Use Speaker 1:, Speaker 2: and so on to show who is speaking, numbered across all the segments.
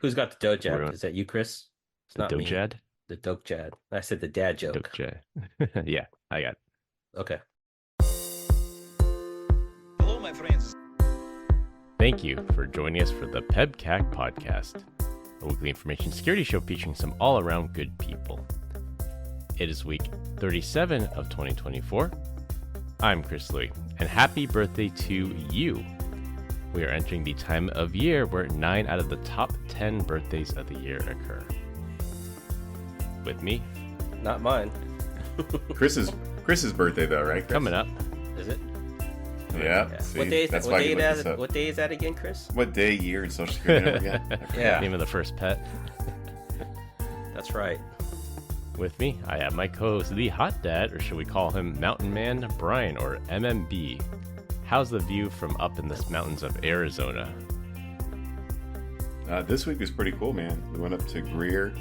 Speaker 1: Who's got the
Speaker 2: We're
Speaker 1: dojad?
Speaker 2: on
Speaker 1: Is that you, Chris? It's
Speaker 2: the
Speaker 1: not me.
Speaker 2: Dojad.
Speaker 1: The dojad. I said the dad joke.
Speaker 2: Dojad. Yeah, I got it.
Speaker 1: Okay.
Speaker 3: Hello, my friends.
Speaker 2: Thank you for joining us for the PEBCAK Podcast, a weekly information security show featuring some all-around good people. It is week 37 of 2024. I'm Chris Louie, and happy birthday to you. We are entering the time of year where 9 out of the top 10 birthdays of the year occur. With me,
Speaker 1: Not mine.
Speaker 4: Chris's birthday though, right? Chris?
Speaker 2: coming up.
Speaker 1: Is it?
Speaker 4: Yeah.
Speaker 1: Yeah.
Speaker 4: See,
Speaker 1: What day?
Speaker 4: that's
Speaker 1: What
Speaker 4: why
Speaker 1: day,
Speaker 4: you
Speaker 1: is
Speaker 4: looked this
Speaker 1: that,
Speaker 4: up.
Speaker 1: what day is that again, Chris?
Speaker 4: What day, year, and social security number again? I forgot.
Speaker 1: Yeah.
Speaker 2: Name of the first pet.
Speaker 1: That's right.
Speaker 2: With me, I have my co-host, the Hot Dad, or should we call him Mountain Man Brian, or MMB. How's the view from up in the mountains of Arizona?
Speaker 4: This week was pretty cool, man. We went up to Greer,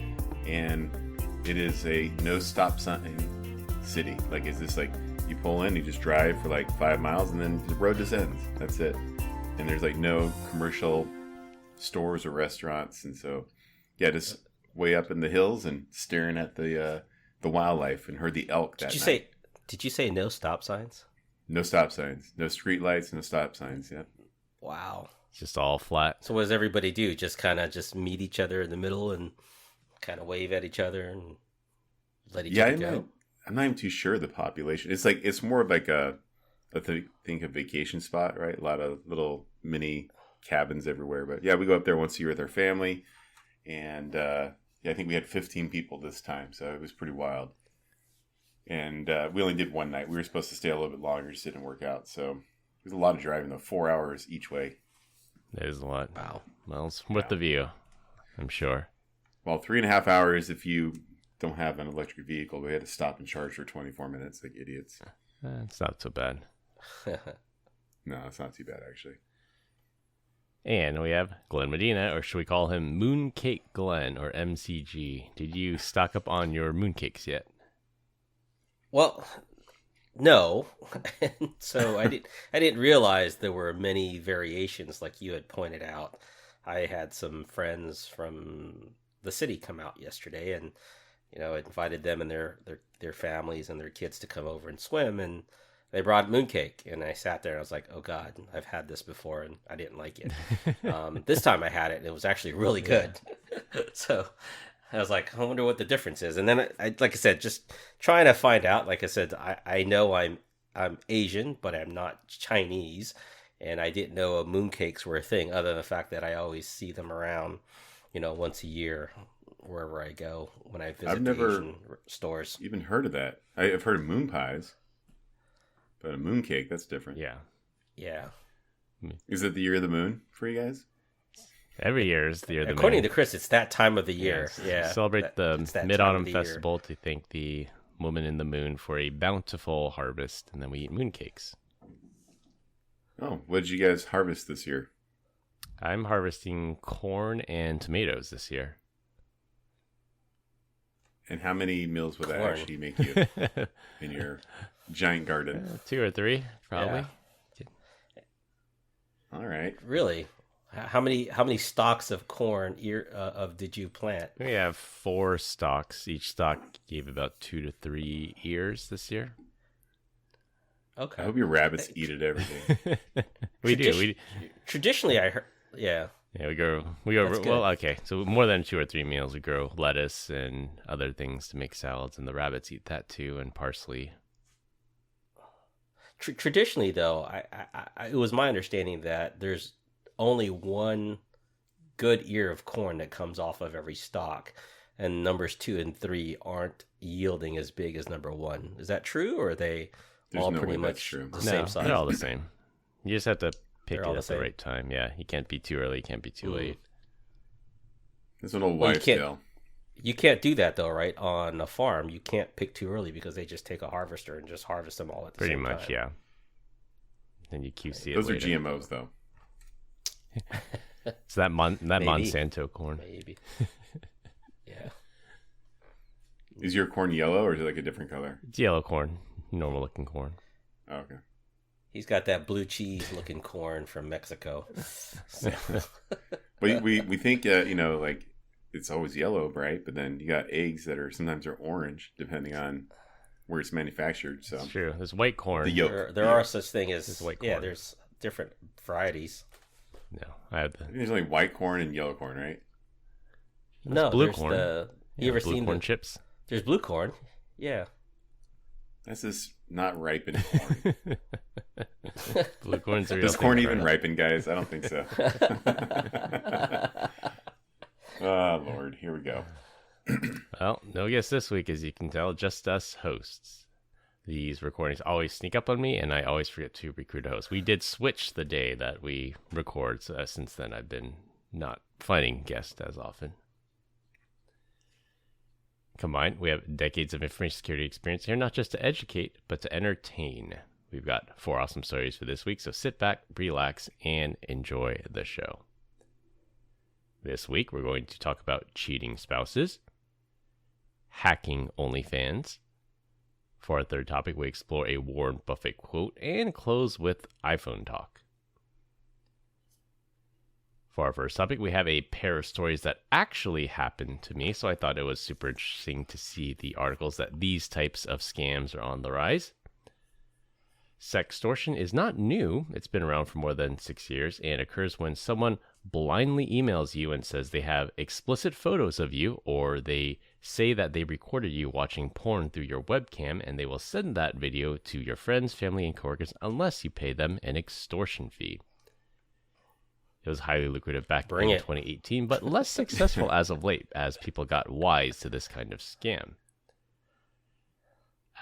Speaker 4: and it is a no stop sign city. Like, it's just like you pull in, you just drive for like 5 miles, and then the road just ends. That's it. And there's like no commercial stores or restaurants, and so yeah, just way up in the hills and staring at the wildlife, and heard the elk that night.
Speaker 1: Did you say no stop signs?
Speaker 4: No stop signs, no street lights, no stop signs. Yeah.
Speaker 1: Wow.
Speaker 2: It's just all flat.
Speaker 1: So what does everybody do? Just kind of just meet each other in the middle and kind of wave at each other and let each other go?
Speaker 4: I'm not even too sure of the population. It's more of like a vacation spot, right? A lot of little mini cabins everywhere. But yeah, we go up there once a year with our family, and yeah, I think we had 15 people this time, so it was pretty wild. And we only did one night. We were supposed to stay a little bit longer, just didn't work out. So it was a lot of driving, though. 4 hours each way.
Speaker 2: That is a lot.
Speaker 1: Wow.
Speaker 2: Well, it's worth the view, I'm sure.
Speaker 4: Well, 3.5 hours if you don't have an electric vehicle. We had to stop and charge for 24 minutes like idiots.
Speaker 2: It's not so bad.
Speaker 4: No, it's not too bad, actually.
Speaker 2: And we have Glenn Medina, or should we call him Mooncake Glenn, or MCG. Did you stock up on your mooncakes yet?
Speaker 1: Well, no. So I didn't realize there were many variations like you had pointed out. I had some friends from the city come out yesterday, and I invited them and their families and their kids to come over and swim, and they brought mooncake, and I sat there and I was like, oh God, I've had this before and I didn't like it. This time I had it and it was actually really good. So I was like, I wonder what the difference is. And then I like I said, just trying to find out. Like I said, I know I'm Asian, but I'm not Chinese, and I didn't know mooncakes were a thing, other than the fact that I always see them around, once a year wherever I go when I visit
Speaker 4: I've never
Speaker 1: Asian stores.
Speaker 4: even heard of that. I've heard of moon pies, but a mooncake, that's different.
Speaker 2: Yeah.
Speaker 1: Yeah.
Speaker 4: Is it the year of the moon for you guys?
Speaker 2: Every year is the year of the
Speaker 1: According
Speaker 2: moon.
Speaker 1: to Chris, it's that time of the year. Yeah.
Speaker 2: Celebrate
Speaker 1: It's
Speaker 2: the
Speaker 1: that time
Speaker 2: Mid-Autumn
Speaker 1: of the year.
Speaker 2: Festival to thank the woman in the moon for a bountiful harvest, and then we eat mooncakes.
Speaker 4: Oh, what did you guys harvest this year?
Speaker 2: I'm harvesting corn and tomatoes this year.
Speaker 4: And how many meals would that
Speaker 1: Corn.
Speaker 4: actually make you in your giant garden?
Speaker 2: 2 or 3, probably.
Speaker 1: Yeah.
Speaker 4: All right.
Speaker 1: Really? How many stalks of corn did you plant?
Speaker 2: We have 4 stalks. Each stalk gave about 2 to 3 ears this year.
Speaker 1: Okay.
Speaker 4: I hope your rabbits eat it every day.
Speaker 2: We do.
Speaker 1: Traditionally, I heard. Yeah.
Speaker 2: Yeah, we grow.
Speaker 1: That's good.
Speaker 2: Well, okay. So more than 2 or 3 meals. We grow lettuce and other things to make salads, and the rabbits eat that too, and parsley.
Speaker 1: Traditionally, though, it was my understanding that there's only one good ear of corn that comes off of every stalk, and numbers 2 and 3 aren't yielding as big as number 1. Is that true, or are they
Speaker 4: There's
Speaker 1: all
Speaker 4: no
Speaker 1: pretty
Speaker 4: way that's
Speaker 1: much
Speaker 4: true.
Speaker 1: the
Speaker 2: No,
Speaker 1: same size?
Speaker 2: they're all the same. You just have to pick
Speaker 1: They're
Speaker 2: it
Speaker 1: all
Speaker 2: at
Speaker 1: the
Speaker 2: the
Speaker 1: same.
Speaker 2: right time. Yeah, you can't be too early. You can't be too late.
Speaker 4: It's an old
Speaker 1: Well, you
Speaker 4: wives'
Speaker 1: can't-
Speaker 4: tale.
Speaker 1: You can't do that though, right? On a farm, you can't pick too early because they just take a harvester and just harvest them all at the
Speaker 2: Pretty
Speaker 1: same
Speaker 2: much,
Speaker 1: time.
Speaker 2: yeah. Then you QC it
Speaker 4: Those are
Speaker 2: later.
Speaker 4: GMOs, though.
Speaker 2: It's that
Speaker 1: Maybe.
Speaker 2: Monsanto corn.
Speaker 1: Maybe. Yeah.
Speaker 4: Is your corn yellow or is it like a different color?
Speaker 2: It's yellow corn, normal looking corn.
Speaker 4: Oh, okay.
Speaker 1: He's got that blue cheese looking corn from Mexico. So.
Speaker 4: we think like it's always yellow, right? But then you got eggs that are sometimes orange depending on where it's manufactured. So
Speaker 2: it's true. There's white corn.
Speaker 4: The yolk.
Speaker 1: There are such thing as
Speaker 2: there's white corn.
Speaker 1: Yeah, there's different varieties.
Speaker 2: No, I had
Speaker 4: there's only white corn and yellow corn, right?
Speaker 1: No,
Speaker 2: blue
Speaker 1: there's
Speaker 2: corn.
Speaker 1: You ever
Speaker 2: blue
Speaker 1: seen
Speaker 2: corn chips?
Speaker 1: There's blue corn. Yeah.
Speaker 4: That's just not ripened corn.
Speaker 2: Blue corn's a real
Speaker 4: Does
Speaker 2: thing,
Speaker 4: corn even
Speaker 2: right?
Speaker 4: ripen, guys? I don't think so. Oh, Lord. Here we go.
Speaker 2: Well, no guest this week, as you can tell, just us hosts. These recordings always sneak up on me, and I always forget to recruit a host. We did switch the day that we record, so since then I've been not finding guests as often. Combined, we have decades of information security experience here, not just to educate, but to entertain. We've got 4 awesome stories for this week, so sit back, relax, and enjoy the show. This week, we're going to talk about cheating spouses, hacking OnlyFans. For our third topic, we explore a Warren Buffett quote and close with iPhone talk. For our first topic, we have a pair of stories that actually happened to me, so I thought it was super interesting to see the articles that these types of scams are on the rise. Sextortion is not new. It's been around for more than 6 years and occurs when someone blindly emails you and says they have explicit photos of you, or they say that they recorded you watching porn through your webcam, and they will send that video to your friends, family, and coworkers unless you pay them an extortion fee. It was highly lucrative back in 2018, but less successful as of late, as people got wise to this kind of scam.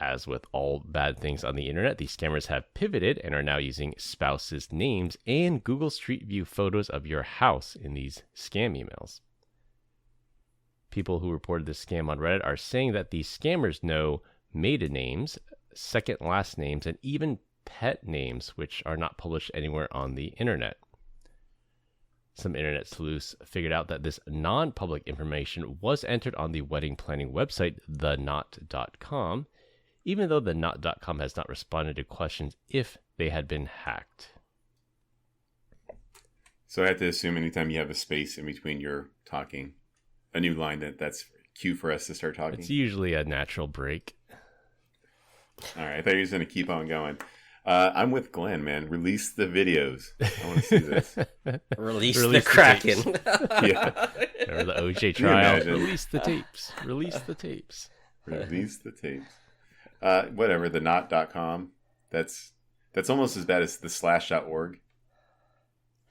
Speaker 2: As with all bad things on the internet, these scammers have pivoted and are now using spouses' names and Google Street View photos of your house in these scam emails. People who reported this scam on Reddit are saying that these scammers know maiden names, second last names, and even pet names, which are not published anywhere on the internet. Some internet sleuths figured out that this non-public information was entered on the wedding planning website, theknot.com, even though theknot.com has not responded to questions if they had been hacked.
Speaker 4: So I have to assume anytime you have a space in between your talking, a new line, that's cue for us to start talking?
Speaker 2: It's usually a natural break.
Speaker 4: All right. I thought you were just going to keep on going. I'm with Glenn, man. Release the videos. I want to see this.
Speaker 1: Release the Kraken.
Speaker 4: Yeah.
Speaker 2: Remember the OJ trial? Release the tapes. Release the tapes.
Speaker 4: Release the tapes. Whatever, the knot.com. That's almost as bad as the slash.org.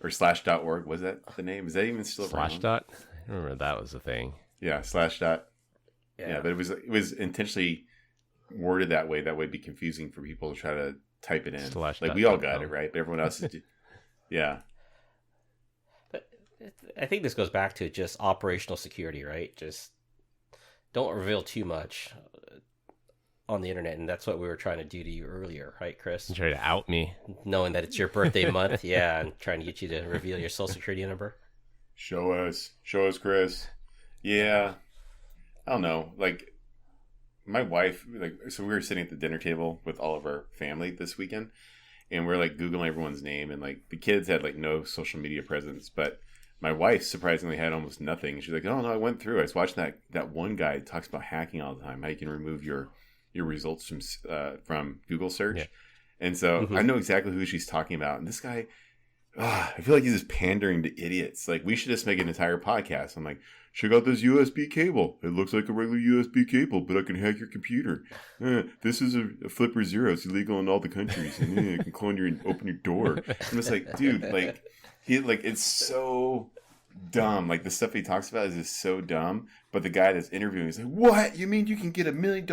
Speaker 4: Or slash.org. Was that the name? Is that even still
Speaker 2: slash
Speaker 4: around?
Speaker 2: dot? I remember that was a thing.
Speaker 4: Yeah, slash dot. Yeah, but it was intentionally worded that way. That would be confusing for people to try to type it in.
Speaker 2: Slash
Speaker 4: like we all got it, right? But everyone else is... Yeah.
Speaker 1: But I think this goes back to just operational security, right? Just don't reveal too much on the internet, and that's what we were trying to do to you earlier, right, Chris?
Speaker 2: You try to out me.
Speaker 1: Knowing that it's your birthday month, yeah, and trying to get you to reveal your social security number.
Speaker 4: Show us, Chris. Yeah. I don't know. Like, my wife, so we were sitting at the dinner table with all of our family this weekend, and we're like Googling everyone's name, and like the kids had like no social media presence, but my wife surprisingly had almost nothing. She's like, "Oh no, I went through. I was watching that one guy talks about hacking all the time. How you can remove your results from Google search." Yeah. And so I know exactly who she's talking about. And this guy, I feel like he's just pandering to idiots. Like, we should just make an entire podcast. I'm like, check out this USB cable. It looks like a regular USB cable, but I can hack your computer. This is a flipper zero. It's illegal in all the countries. And you can clone open your door. I'm just like, dude, it's so dumb. Like, the stuff he talks about is just so dumb. But the guy that's interviewing is like, what? You mean you can get $1 million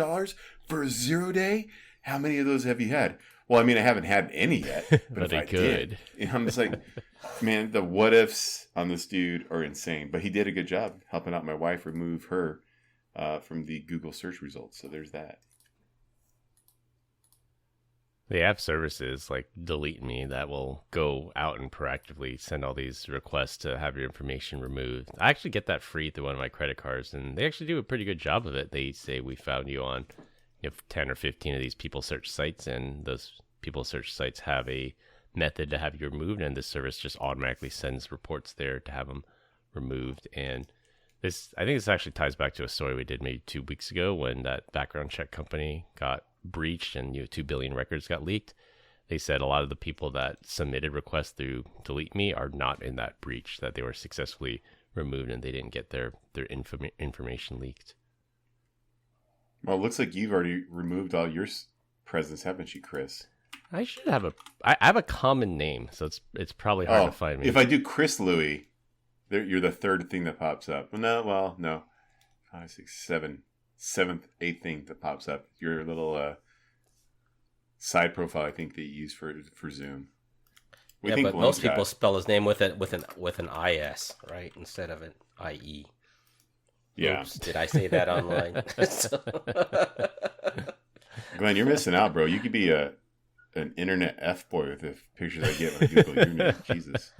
Speaker 4: for a 0 day? How many of those have you had? Well, I mean, I haven't had any yet, but if I did, I'm just like, man, the what ifs on this dude are insane. But he did a good job helping out my wife remove her from the Google search results. So there's that.
Speaker 2: They have services like Delete Me that will go out and proactively send all these requests to have your information removed. I actually get that free through one of my credit cards, and they actually do a pretty good job of it. They say we found you on 10 or 15 of these people search sites, and those people search sites have a method to have you removed, and this service just automatically sends reports there to have them removed. And I think this actually ties back to a story we did maybe 2 weeks ago when that background check company got breached and 2 billion records got leaked. They said a lot of the people that submitted requests through Delete Me are not in that breach, that they were successfully removed and they didn't get their information leaked.
Speaker 4: Well, it looks like you've already removed all your presents, haven't you, Chris?
Speaker 2: I should have I have a common name, so it's probably hard to find me.
Speaker 4: If I do Chris Louie, you're the third thing that pops up. No. 5, 6, 7. 7th, 8th thing that pops up. Your little side profile, I think, that you use for Zoom.
Speaker 1: But most people spell his name with an IS, right, instead of an IE.
Speaker 4: Yeah.
Speaker 1: Oops, did I say that online?
Speaker 4: Glenn, you're missing out, bro. You could be an internet F boy with the pictures I get when I Google your name. Jesus.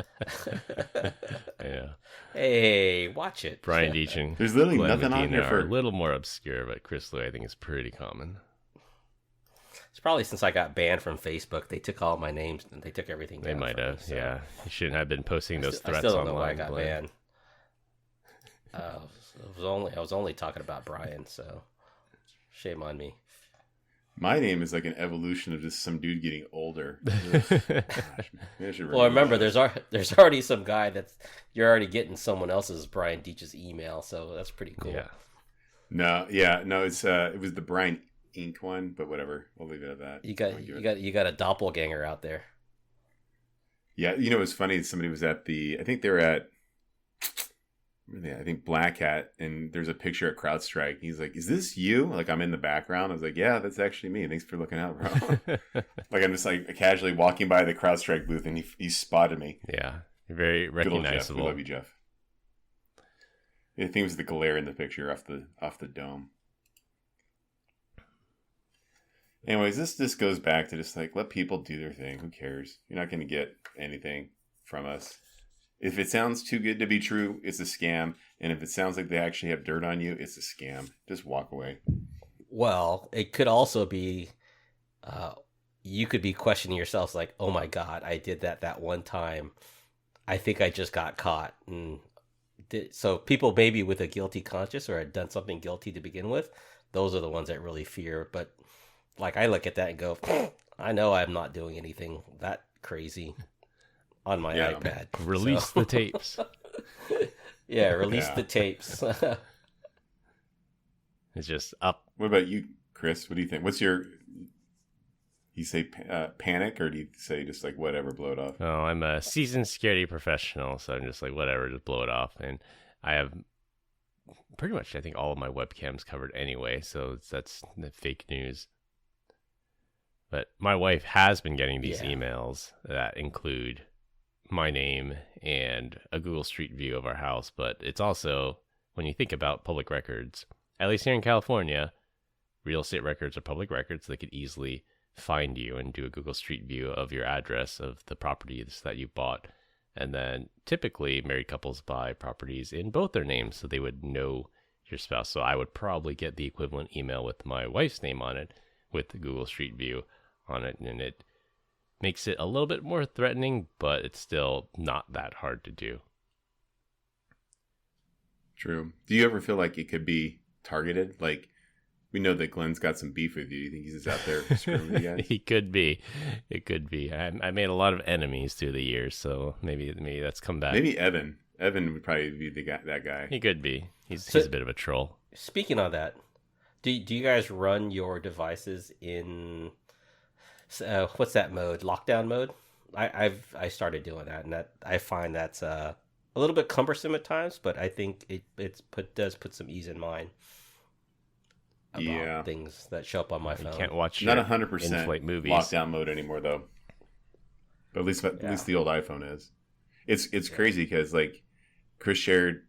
Speaker 2: Yeah.
Speaker 1: Hey, watch it.
Speaker 2: Brian Deachin.
Speaker 4: There's literally
Speaker 2: Glenn
Speaker 4: nothing on
Speaker 2: Medina
Speaker 4: here for
Speaker 2: a little more obscure, but Chris Louie I think is pretty common.
Speaker 1: It's probably since I got banned from Facebook. They took all my names and they took everything down.
Speaker 2: They might have,
Speaker 1: so.
Speaker 2: Yeah. You shouldn't have been posting those threats
Speaker 1: I still don't
Speaker 2: online.
Speaker 1: know why I got
Speaker 2: Glenn.
Speaker 1: banned. I was only talking about Brian, so shame on me.
Speaker 4: My name is like an evolution of just some dude getting older. Gosh,
Speaker 1: well, remember, there's already some guy you're already getting someone else's Brian Deach's email, so that's pretty cool.
Speaker 4: No, it's it was the Brian Inc. one, but whatever, we'll leave it at that.
Speaker 1: You got a doppelganger out there.
Speaker 4: Yeah, it was funny. Somebody was at I think they were at, I think Black Hat, and there's a picture at CrowdStrike. He's like, "Is this you?" Like, I'm in the background. I was like, "Yeah, that's actually me. Thanks for looking out, bro." Like, I'm just like casually walking by the CrowdStrike booth, and he spotted me.
Speaker 2: Yeah, you're very recognizable.
Speaker 4: We love you, Jeff. I think it was the glare in the picture off the dome. Anyways, this goes back to just like, let people do their thing. Who cares? You're not going to get anything from us. If it sounds too good to be true, it's a scam. And if it sounds like they actually have dirt on you, it's a scam. Just walk away.
Speaker 1: Well, it could also be, you could be questioning yourself like, oh my God, I did that one time. I think I just got caught. So people maybe with a guilty conscience or had done something guilty to begin with, those are the ones that really fear. But like, I look at that and go, I know I'm not doing anything that crazy on my iPad.
Speaker 2: Release the tapes.
Speaker 1: Yeah, release the tapes.
Speaker 2: It's just up.
Speaker 4: What about you, Chris? What do you think? What's your... You say panic, or do you say just like whatever, blow it off?
Speaker 2: Oh, I'm a seasoned security professional, so I'm just like whatever, just blow it off. And I have pretty much, I think, all of my webcams covered anyway, so that's the fake news. But my wife has been getting these emails that include my name and a Google Street View of our house. But it's also, when you think about public records, at least here in California, real estate records are public records. They could easily find you and do a Google Street View of your address of the properties that you bought. And then typically married couples buy properties in both their names, so they would know your spouse. So I would probably get the equivalent email with my wife's name on it with the Google Street View on it, and it makes it a little bit more threatening, but it's still not that hard to do.
Speaker 4: True. Do you ever feel like it could be targeted? Like, we know that Glenn's got some beef with you. You think he's just out there screwing with you guys?
Speaker 2: He could be. It could be. I made a lot of enemies through the years, so maybe that's come back.
Speaker 4: Maybe Evan. Evan would probably be that guy.
Speaker 2: He could be. He's a bit of a troll.
Speaker 1: Speaking of that, do you guys run your devices in what's that mode? Lockdown mode? I started doing that, and that I find that's a little bit cumbersome at times, but I think it does put some ease in mind about things that show up on my phone.
Speaker 2: You can't watch
Speaker 4: not 100%
Speaker 2: in-flight movies.
Speaker 4: Lockdown mode anymore, though. But at least the old iPhone is. It's crazy because like Chris shared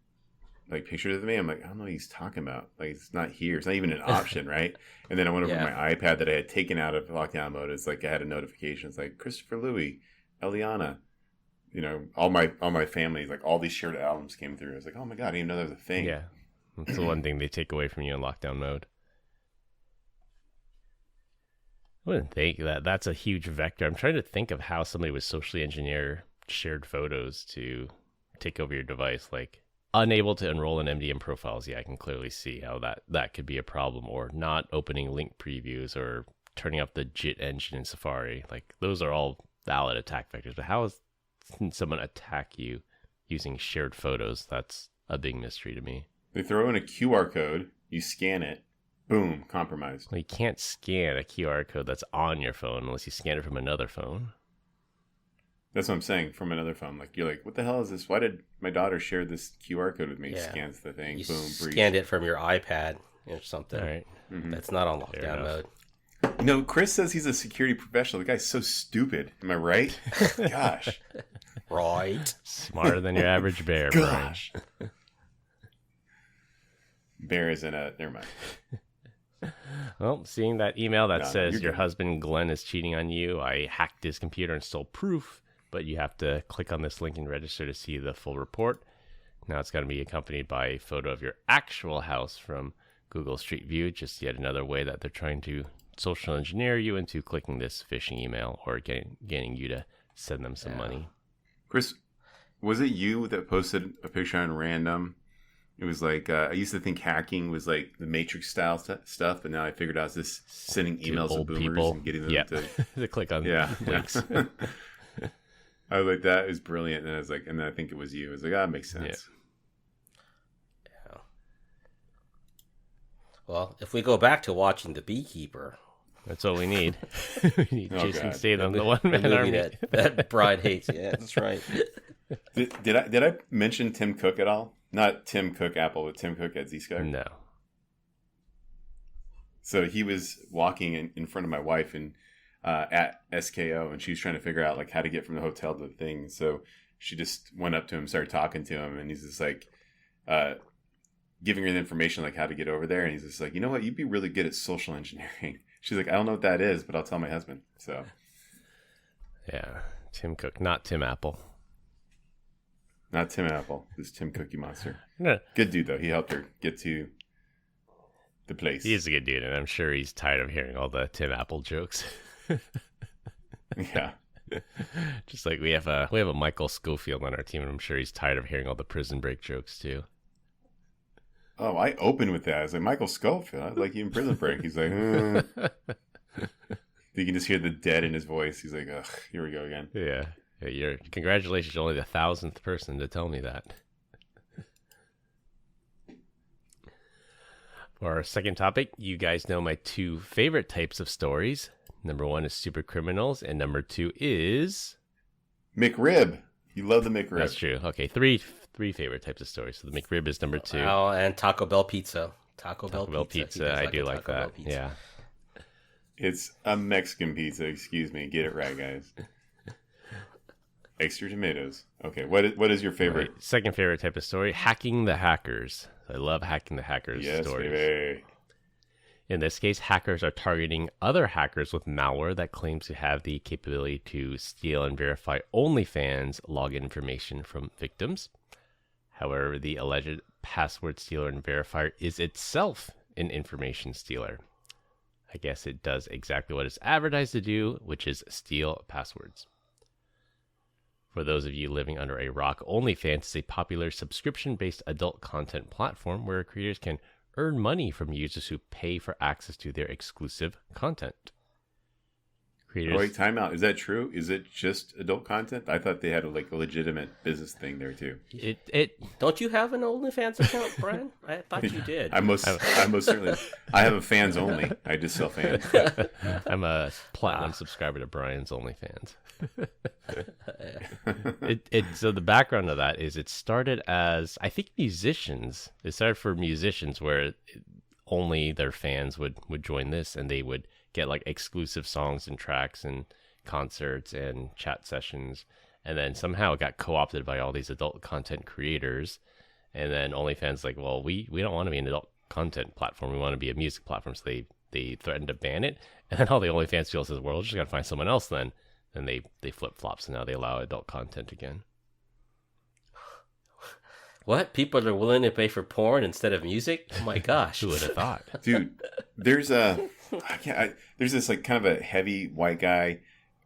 Speaker 4: like pictures of me. I'm like, I don't know what he's talking about. Like, it's not here. It's not even an option, right? And then I went over my iPad that I had taken out of lockdown mode. It's like I had a notification. It's like Christopher Louis, Eliana, all my family, like all these shared albums came through. I was like, oh my God, I didn't even know there was a thing.
Speaker 2: Yeah, that's the one thing they take away from you in lockdown mode. I wouldn't think that that's a huge vector. I'm trying to think of how somebody would socially engineer shared photos to take over your device. Like unable to enroll in MDM profiles. Yeah, I can clearly see how that could be a problem. Or not opening link previews or turning up the JIT engine in Safari. Like those are all valid attack vectors. But how can someone attack you using shared photos? That's a big mystery to me.
Speaker 4: They throw in a QR code, you scan it, boom, compromised.
Speaker 2: Well, you can't scan a QR code that's on your phone unless you scan it from another phone.
Speaker 4: That's what I'm saying, from another phone. Like, you're like, what the hell is this? Why did my daughter share this QR code with me?
Speaker 1: Yeah.
Speaker 4: Scans the thing,
Speaker 1: You
Speaker 4: boom, breach.
Speaker 1: scanned it from your iPad or something.
Speaker 2: All right.
Speaker 4: Mm-hmm.
Speaker 1: That's not on
Speaker 2: Fair
Speaker 1: lockdown
Speaker 2: enough.
Speaker 1: mode.
Speaker 4: You know, Chris says he's a security professional. The guy's so stupid. Am I right? Gosh.
Speaker 1: Right.
Speaker 2: Smarter than your average bear, Brian.
Speaker 4: Gosh. Bear isn't a... Never mind.
Speaker 2: Well, seeing that email that
Speaker 4: No,
Speaker 2: says
Speaker 4: you're
Speaker 2: your
Speaker 4: good.
Speaker 2: husband Glenn is cheating on you, I hacked his computer and stole proof, but you have to click on this link and register to see the full report. Now it's going to be accompanied by a photo of your actual house from Google Street View, just yet another way that they're trying to social engineer you into clicking this phishing email or getting you to send them some money.
Speaker 4: Chris, was it you that posted a picture on random? It was like, I used to think hacking was like the Matrix style stuff, but now I figured out it's just sending
Speaker 2: To
Speaker 4: emails to
Speaker 2: old
Speaker 4: boomers
Speaker 2: people.
Speaker 4: and getting them
Speaker 2: Yep.
Speaker 4: to...
Speaker 2: to click on links.
Speaker 4: I was like, that is brilliant. And I was like, and then I think it was you. I was like, that makes sense.
Speaker 1: Yeah. Well, if we go back to watching The Beekeeper,
Speaker 2: That's all we need. We need
Speaker 4: Oh,
Speaker 2: Jason
Speaker 4: God.
Speaker 2: Statham, the
Speaker 1: the
Speaker 2: one-man
Speaker 1: movie
Speaker 2: army.
Speaker 1: that Bride hates. Yeah, that's right.
Speaker 4: Did I mention Tim Cook at all? Not Tim Cook Apple, but Tim Cook at Zscaler.
Speaker 2: No.
Speaker 4: So he was walking in front of my wife and at SKO, and she was trying to figure out like how to get from the hotel to the thing. So she just went up to him, started talking to him, and he's just like giving her the information like how to get over there. And he's just like, you know what, you'd be really good at social engineering. She's like, I don't know what that is, but I'll tell my husband. So
Speaker 2: Yeah. Tim Cook, not Tim Apple.
Speaker 4: not Tim Apple, this Tim Cookie Monster.
Speaker 2: No.
Speaker 4: Good dude though. He helped her get to the place.
Speaker 2: He is a good dude, and I'm sure he's tired of hearing all the Tim Apple jokes.
Speaker 4: Yeah.
Speaker 2: Just like we have a Michael Schofield on our team, and I'm sure he's tired of hearing all the Prison Break jokes too.
Speaker 4: Oh, I opened with that. I was like, Michael Schofield. I like you in Prison Break. He's like, You can just hear the dead in his voice. He's like, ugh, here we go again.
Speaker 2: Yeah. Congratulations, you're only the 1,000th person to tell me that. For our second topic, you guys know my two favorite types of stories. Number one is super criminals, and number two is...
Speaker 4: McRib. You love the McRib.
Speaker 2: That's true. Okay, three favorite types of stories. So the McRib is number two.
Speaker 1: Oh, and Taco Bell pizza. Taco
Speaker 2: Taco
Speaker 1: Bell
Speaker 2: Bell
Speaker 1: He
Speaker 2: pizza,
Speaker 1: does
Speaker 2: I do
Speaker 1: a
Speaker 2: like
Speaker 1: Taco Bell
Speaker 2: that.
Speaker 1: pizza.
Speaker 2: Yeah.
Speaker 4: It's a Mexican pizza. Excuse me. Get it right, guys. Extra tomatoes. Okay, what is your favorite?
Speaker 2: Right. Second favorite type of story, hacking the hackers. I love hacking the hackers
Speaker 4: Yes,
Speaker 2: stories.
Speaker 4: baby.
Speaker 2: In this case, hackers are targeting other hackers with malware that claims to have the capability to steal and verify OnlyFans login information from victims. However, the alleged password stealer and verifier is itself an information stealer. I guess it does exactly what it's advertised to do, which is steal passwords. For those of you living under a rock, OnlyFans is a popular subscription-based adult content platform where creators can earn money from users who pay for access to their exclusive content. Creators...
Speaker 4: Oh, wait, time out. Is that true? Is it just adult content? I thought they had a legitimate business thing there too.
Speaker 1: Don't you have an OnlyFans account, Brian? I thought you did.
Speaker 4: I most certainly. I have a fans only. I just sell fans.
Speaker 2: I'm a platinum subscriber to Brian's OnlyFans. So the background of that is it started as, I think, musicians. It started for musicians where only their fans would join this, and they would get like exclusive songs and tracks and concerts and chat sessions. And then somehow it got co-opted by all these adult content creators. And then OnlyFans like, well, we don't want to be an adult content platform. We want to be a music platform. So they threatened to ban it. And then all the OnlyFans people says, well, we're just got to find someone else then. And they flip-flop. So now they allow adult content again.
Speaker 1: What? People are willing to pay for porn instead of music? Oh my gosh.
Speaker 2: Who would have thought?
Speaker 4: Dude, There's there's this like kind of a heavy white guy,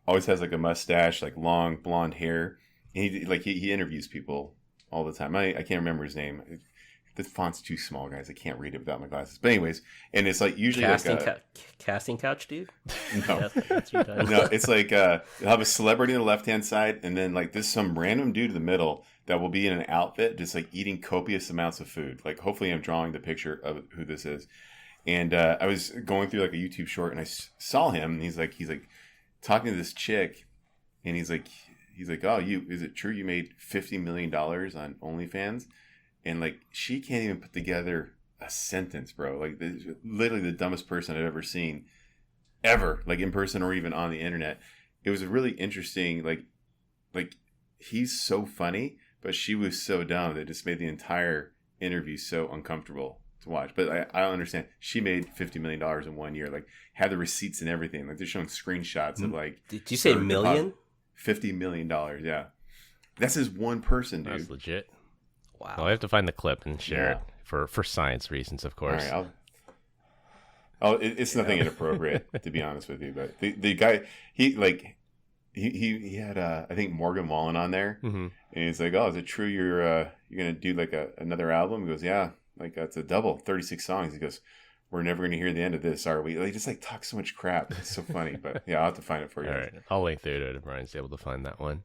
Speaker 4: always has like a mustache, like long blonde hair. And he interviews people all the time. I can't remember his name. The font's too small, guys. I can't read it without my glasses. But anyways, and it's like usually
Speaker 1: casting couch dude.
Speaker 4: No, no, it's like you'll have a celebrity on the left-hand side, and then like there's some random dude in the middle that will be in an outfit, just like eating copious amounts of food. Like hopefully, I'm drawing the picture of who this is. And I was going through like a YouTube short, and I saw him. And he's like talking to this chick, and he's like, oh, is it true you made $50 million on OnlyFans? And like she can't even put together a sentence, bro. Like this is literally the dumbest person I've ever seen, ever, like in person or even on the internet. It was really interesting. Like he's so funny, but she was so dumb that it just made the entire interview so uncomfortable to watch. But I don't understand. She made $50 million in 1 year. Like had the receipts and everything. Like they're showing screenshots of like.
Speaker 1: Did you say million?
Speaker 4: $50 million. Yeah, that's his one person, dude.
Speaker 2: That's legit.
Speaker 1: Wow.
Speaker 2: Well, I have to find the clip and share it for science reasons, of course.
Speaker 4: All right, it's nothing inappropriate, to be honest with you. But the guy, he had I think Morgan Wallen on there, and he's like, "Oh, is it true you're gonna do like another album?" He goes, "Yeah, like it's a double, 36 songs." He goes, "We're never gonna hear the end of this, are we?" They just like talk so much crap. It's so funny, but yeah, I'll have to find it for you.
Speaker 2: All right, I'll link through it if Brian's able to find that one.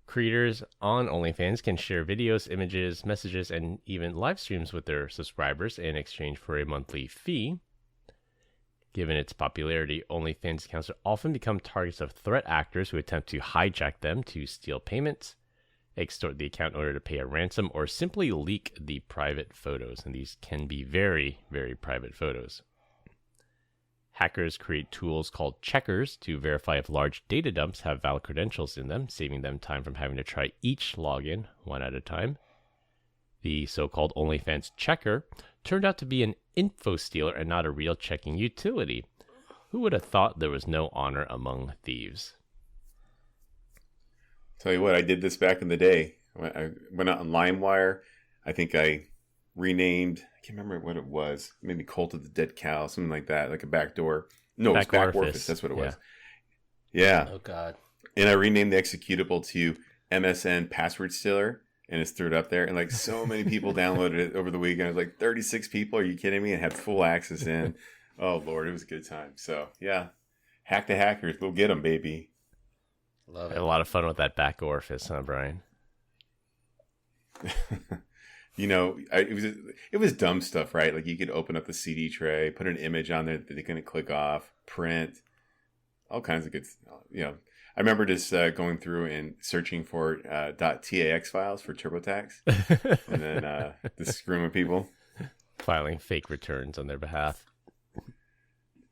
Speaker 2: Creators on OnlyFans can share videos, images, messages, and even live streams with their subscribers in exchange for a monthly fee. Given its popularity, OnlyFans accounts often become targets of threat actors who attempt to hijack them to steal payments, extort the account in order to pay a ransom, or simply leak the private photos. And these can be very, very private photos. Hackers create tools called checkers to verify if large data dumps have valid credentials in them, saving them time from having to try each login one at a time. The so-called OnlyFans checker turned out to be an info stealer and not a real checking utility. Who would have thought there was no honor among thieves?
Speaker 4: Tell you what, I did this back in the day. I went out on LimeWire. I think I renamed, I can't remember what it was. Maybe Cult of the Dead Cow, something like that, like a backdoor. No, it was Back Orifice. That's what it was. Yeah.
Speaker 1: Oh, God.
Speaker 4: And I renamed the executable to MSN Password Stealer, and it's threw it up there. And like so many people downloaded it over the weekend. It was like 36 people. Are you kidding me? And had full access in. Oh, Lord, it was a good time. So, yeah. Hack the hackers. We'll get them, baby.
Speaker 1: Love it.
Speaker 2: Had a lot of fun with that back orifice, huh, Brian?
Speaker 4: You know, it was dumb stuff, right? Like you could open up the CD tray, put an image on there that they couldn't click off, print, all kinds of good. You know, I remember just going through and searching for .tax files for TurboTax, and then just screwing with people,
Speaker 2: Filing fake returns on their behalf.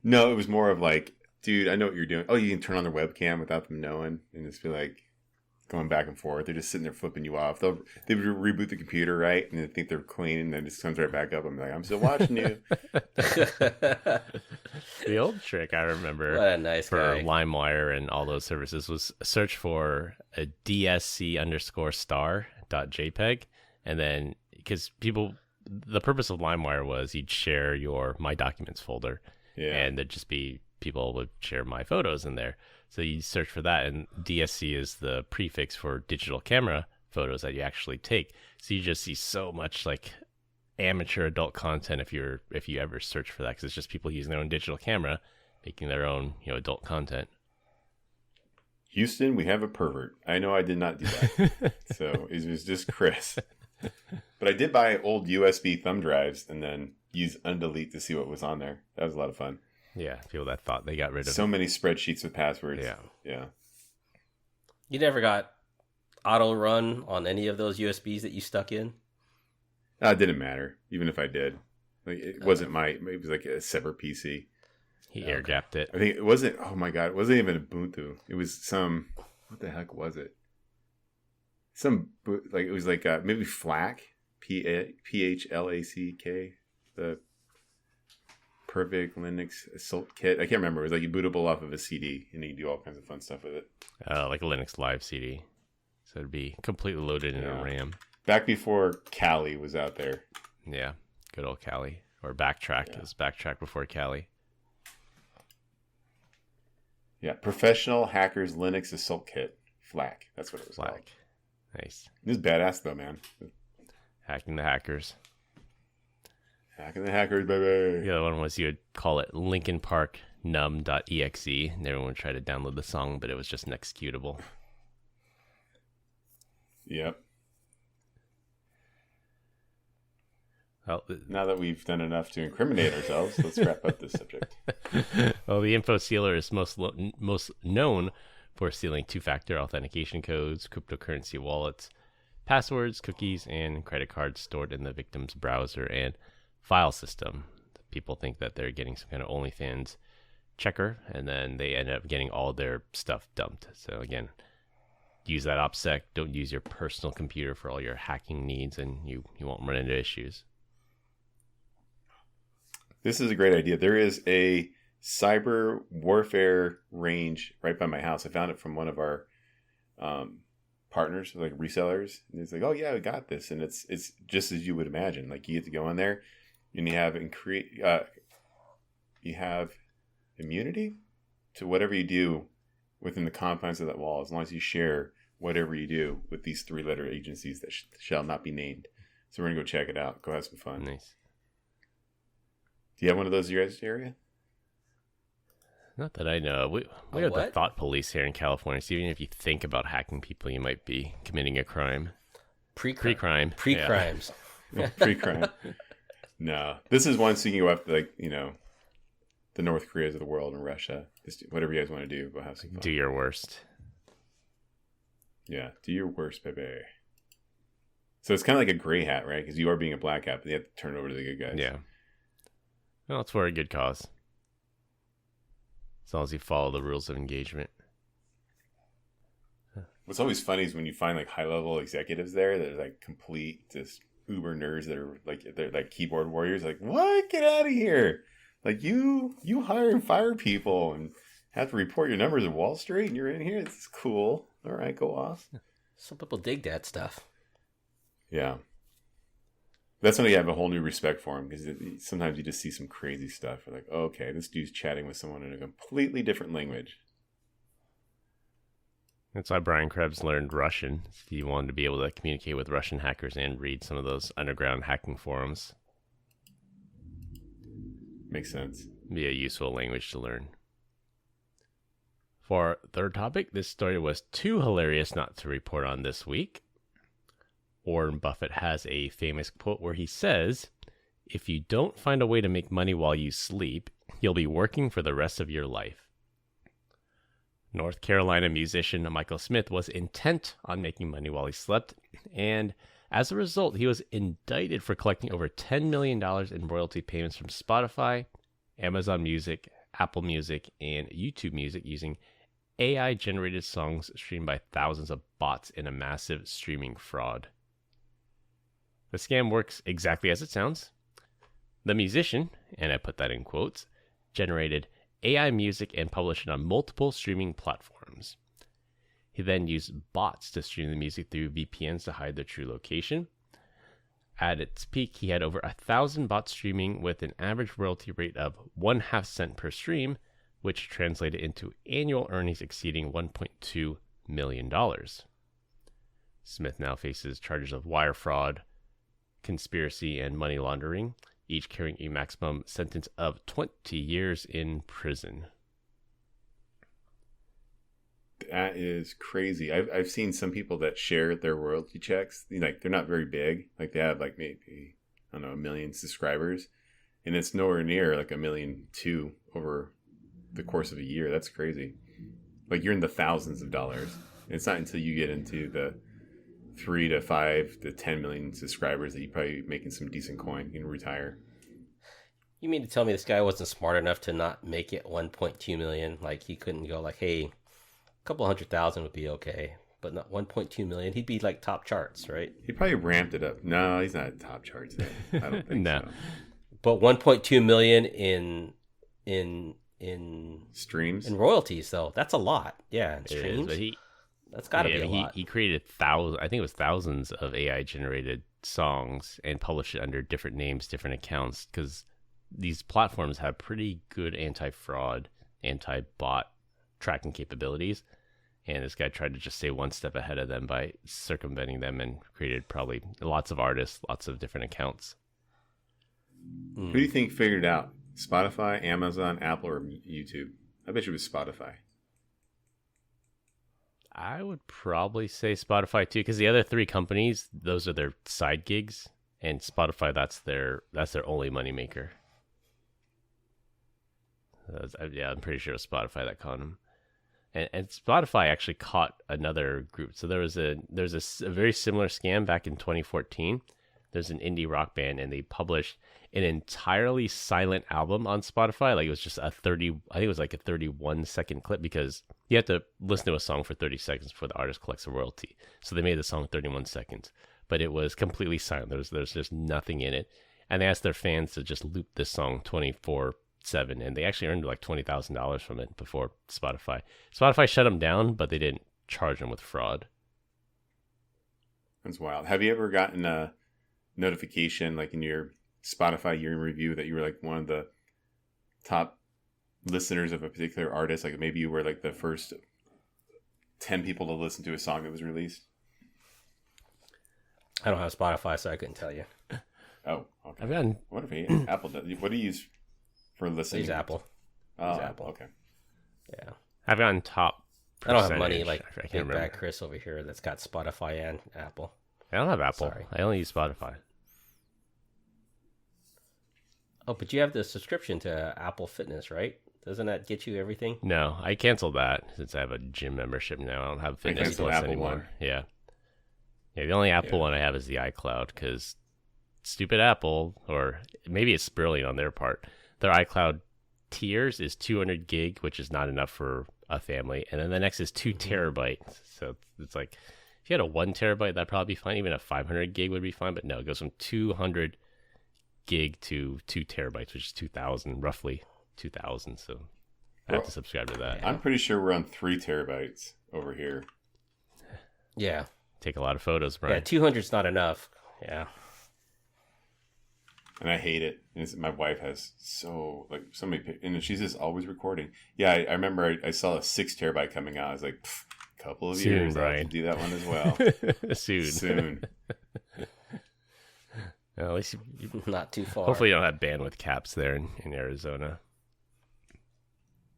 Speaker 4: No, it was more of like, dude, I know what you're doing. Oh, you can turn on their webcam without them knowing, and just be like, going back and forth. They're just sitting there flipping you off. They would reboot the computer, right? And they think they're clean, and then it just comes right back up. I'm like, I'm still watching you.
Speaker 2: The old trick I remember
Speaker 1: What a nice
Speaker 2: for
Speaker 1: guy.
Speaker 2: LimeWire and all those services was search for a DSC_star.jpg. And then, because the purpose of LimeWire was you'd share your My Documents folder.
Speaker 4: Yeah.
Speaker 2: And there'd just be people would share my photos in there. So you search for that, and DSC is the prefix for digital camera photos that you actually take. So you just see so much like amateur adult content if you ever search for that, because it's just people using their own digital camera, making their own adult content.
Speaker 4: Houston, we have a pervert. I know I did not do that. So it was just Chris. But I did buy old USB thumb drives and then use undelete to see what was on there. That was a lot of fun.
Speaker 2: Yeah, people that thought they got rid of
Speaker 4: so many spreadsheets with passwords.
Speaker 2: Yeah.
Speaker 1: You never got auto run on any of those USBs that you stuck in?
Speaker 4: It didn't matter, even if I did. Like it wasn't it was like a separate PC.
Speaker 2: He air gapped it.
Speaker 4: I think it wasn't, oh my God, it wasn't even Ubuntu. It was what the heck was it? It was like maybe FLAC, PHLACK, the Perfect Linux Assault Kit. I can't remember. It was like you bootable off of a CD and you do all kinds of fun stuff with it.
Speaker 2: Like a Linux Live CD. So it'd be completely loaded in a RAM.
Speaker 4: Back before Kali was out there.
Speaker 2: Yeah. Good old Cali. Or Backtrack. Yeah. It was Backtrack before Cali.
Speaker 4: Yeah, Professional Hackers Linux Assault Kit. FLAC. That's what it was called.
Speaker 2: Nice.
Speaker 4: It was badass though, man.
Speaker 2: Hacking the hackers.
Speaker 4: Hacking the hackers, baby.
Speaker 2: The other one was you would call it Linkin Park num.exe, and everyone would try to download the song, but it was just an executable.
Speaker 4: Yep.
Speaker 2: Well,
Speaker 4: now that we've done enough to incriminate ourselves, let's wrap up this subject.
Speaker 2: Well, the info sealer is most known for stealing two-factor authentication codes, cryptocurrency wallets, passwords, cookies, and credit cards stored in the victim's browser and file system. People think that they're getting some kind of OnlyFans checker, and then they end up getting all their stuff dumped. So again, use that OPSEC. Don't use your personal computer for all your hacking needs, and you won't run into issues.
Speaker 4: This is a great idea. There is a cyber warfare range right by my house. I found it from one of our partners, like resellers. And it's like, oh yeah, I got this, and it's just as you would imagine. Like you get to go in there, and you have immunity to whatever you do within the confines of that wall, as long as you share whatever you do with these 3-letter agencies that shall not be named. So we're gonna go check it out. Go have some fun.
Speaker 2: Nice.
Speaker 4: Do you have one of those in your guys' area?
Speaker 2: Not that I know. We have the thought police here in California. So even if you think about hacking people, you might be committing a crime. Pre-crime.
Speaker 1: Pre-crimes.
Speaker 4: Yeah. Pre-crime. No. This is one so you can go after, like, the North Koreas of the world and Russia. Just whatever you guys want to do, go have some fun.
Speaker 2: Do your worst.
Speaker 4: Yeah. Do your worst, baby. So it's kind of like a gray hat, right? Because you are being a black hat, but you have to turn it over to the good guys.
Speaker 2: Yeah. Well, it's for a good cause. As long as you follow the rules of engagement.
Speaker 4: What's always funny is when you find like high-level executives there that are like complete just uber nerds that are like they're like keyboard warriors. Like, what? Get out of here! Like you hire and fire people and have to report your numbers at Wall Street, and you're in here. This is cool. All right, go off.
Speaker 1: Some people dig that stuff.
Speaker 4: Yeah. That's when you have a whole new respect for him, because sometimes you just see some crazy stuff. You're like, oh, okay, this dude's chatting with someone in a completely different language.
Speaker 2: That's why Brian Krebs learned Russian. He wanted to be able to communicate with Russian hackers and read some of those underground hacking forums.
Speaker 4: Makes sense.
Speaker 2: Be a useful language to learn. For our third topic, this story was too hilarious not to report on this week. Warren Buffett has a famous quote where he says, "If you don't find a way to make money while you sleep, you'll be working for the rest of your life." North Carolina musician Michael Smith was intent on making money while he slept, and as a result, he was indicted for collecting over $10 million in royalty payments from Spotify, Amazon Music, Apple Music, and YouTube Music using AI-generated songs streamed by thousands of bots in a massive streaming fraud. The scam works exactly as it sounds. The musician, and I put that in quotes, generated AI music and published it on multiple streaming platforms. He then used bots to stream the music through VPNs to hide their true location. At its peak, he had over 1,000 bots streaming with an average royalty rate of 1/2 cent per stream, which translated into annual earnings exceeding $1.2 million. Smith now faces charges of wire fraud, conspiracy, and money laundering, each carrying a maximum sentence of 20 years in prison.
Speaker 4: That is crazy. I've seen some people that share their royalty checks. Like, they're not very big. Like, they have like maybe, I don't know, 1 million subscribers, and it's nowhere near like 1.2 million over the course of a year. That's crazy. Like, you're in the thousands of dollars. It's not until you get into the 3 to 5 to 10 million subscribers that you probably making some decent coin. You can retire.
Speaker 1: You mean to tell me this guy wasn't smart enough to not make it 1.2 million? Like, he couldn't go like, hey, a couple 100,000 would be okay, but not 1.2 million. He'd be like top charts, right?
Speaker 4: He probably ramped it up. No, he's not at top charts yet. I don't think
Speaker 2: No.
Speaker 4: so.
Speaker 1: But 1.2 million in
Speaker 4: Streams?
Speaker 1: in royalties, though, that's a lot. Yeah, in
Speaker 2: It is,
Speaker 1: streams.
Speaker 2: but
Speaker 1: That's got to be a lot.
Speaker 2: He created thousands, I think it was thousands of AI generated songs and publish it under different names, different accounts, because these platforms have pretty good anti-fraud, anti-bot tracking capabilities. And this guy tried to just stay one step ahead of them by circumventing them and created probably lots of artists, lots of different accounts.
Speaker 4: Who do you think figured it out? Spotify, Amazon, Apple, or YouTube? I bet you it was Spotify.
Speaker 2: I would probably say Spotify too, because the other three companies, those are their side gigs, and Spotify, that's their only moneymaker. Yeah, I'm pretty sure it was Spotify that caught them. And Spotify actually caught another group. So there's a very similar scam back in 2014. There's an indie rock band, and they published an entirely silent album on Spotify. Like, it was just I think it was like a 31-second clip, because you have to listen to a song for 30 seconds before the artist collects a royalty. So they made the song 31 seconds, but it was completely silent. There's just nothing in it. And they asked their fans to just loop this song 24/7, and they actually earned like $20,000 from it before Spotify. Spotify shut them down, but they didn't charge them with fraud.
Speaker 4: That's wild. Have you ever gotten a notification, like in your Spotify year in review, that you were like one of the top listeners of a particular artist? Like maybe you were like the first 10 people to listen to a song that was released?
Speaker 1: I don't have Spotify, so I couldn't tell you.
Speaker 4: Oh, okay.
Speaker 2: I've gotten
Speaker 4: What if Apple does? What do you use for listening?
Speaker 1: Use Apple.
Speaker 4: Oh,
Speaker 1: Use Apple.
Speaker 4: Okay.
Speaker 1: Yeah.
Speaker 2: I've gotten top.
Speaker 1: I don't have money like
Speaker 2: I can't
Speaker 1: big
Speaker 2: remember.
Speaker 1: bad Chris over here that's got Spotify and Apple.
Speaker 2: I don't have Apple.
Speaker 1: Sorry.
Speaker 2: I only use Spotify.
Speaker 1: Oh, but you have the subscription to Apple Fitness, right? Doesn't that get you everything?
Speaker 2: No, I canceled that since I have a gym membership now. I don't have Fitness
Speaker 4: cancel
Speaker 2: Plus
Speaker 4: Apple
Speaker 2: anymore.
Speaker 4: one.
Speaker 2: Yeah. The only Apple one I have is the iCloud, because stupid Apple, or maybe it's brilliant on their part, their iCloud tiers is 200 gig, which is not enough for a family, and then the next is 2 terabytes. So it's like, if you had a 1 terabyte, that'd probably be fine. Even a 500 gig would be fine, but no, it goes from 200 gig to 2 terabytes, which is 2,000, roughly 2,000. So I have to subscribe to that.
Speaker 4: I'm pretty sure we're on 3 terabytes over here.
Speaker 1: Yeah.
Speaker 2: Take a lot of photos, Brian.
Speaker 1: Yeah, 200's not enough. Yeah.
Speaker 4: And I hate it. And my wife has so many, and she's just always recording. Yeah, I remember I saw a 6 terabyte coming out. I was like, a couple of
Speaker 2: Soon,
Speaker 4: years, I
Speaker 2: Brian.
Speaker 4: have to do that one as well.
Speaker 2: Soon. Well, at least
Speaker 1: Not too far.
Speaker 2: hopefully you don't have bandwidth caps there in Arizona.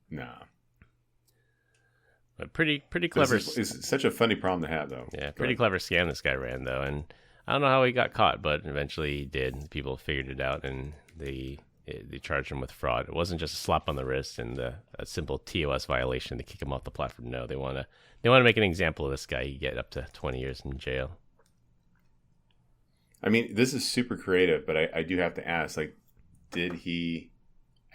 Speaker 4: Nah.
Speaker 2: But pretty clever.
Speaker 4: It's such a funny problem to have, though.
Speaker 2: Yeah,
Speaker 4: Go
Speaker 2: pretty
Speaker 4: ahead.
Speaker 2: clever scam this guy ran, though. And I don't know how he got caught, but eventually he did. People figured it out, and they charged him with fraud. It wasn't just a slap on the wrist and a simple TOS violation to kick him off the platform. No, they want to make an example of this guy. He get up to 20 years in jail.
Speaker 4: I mean, this is super creative, but I do have to ask, like, did he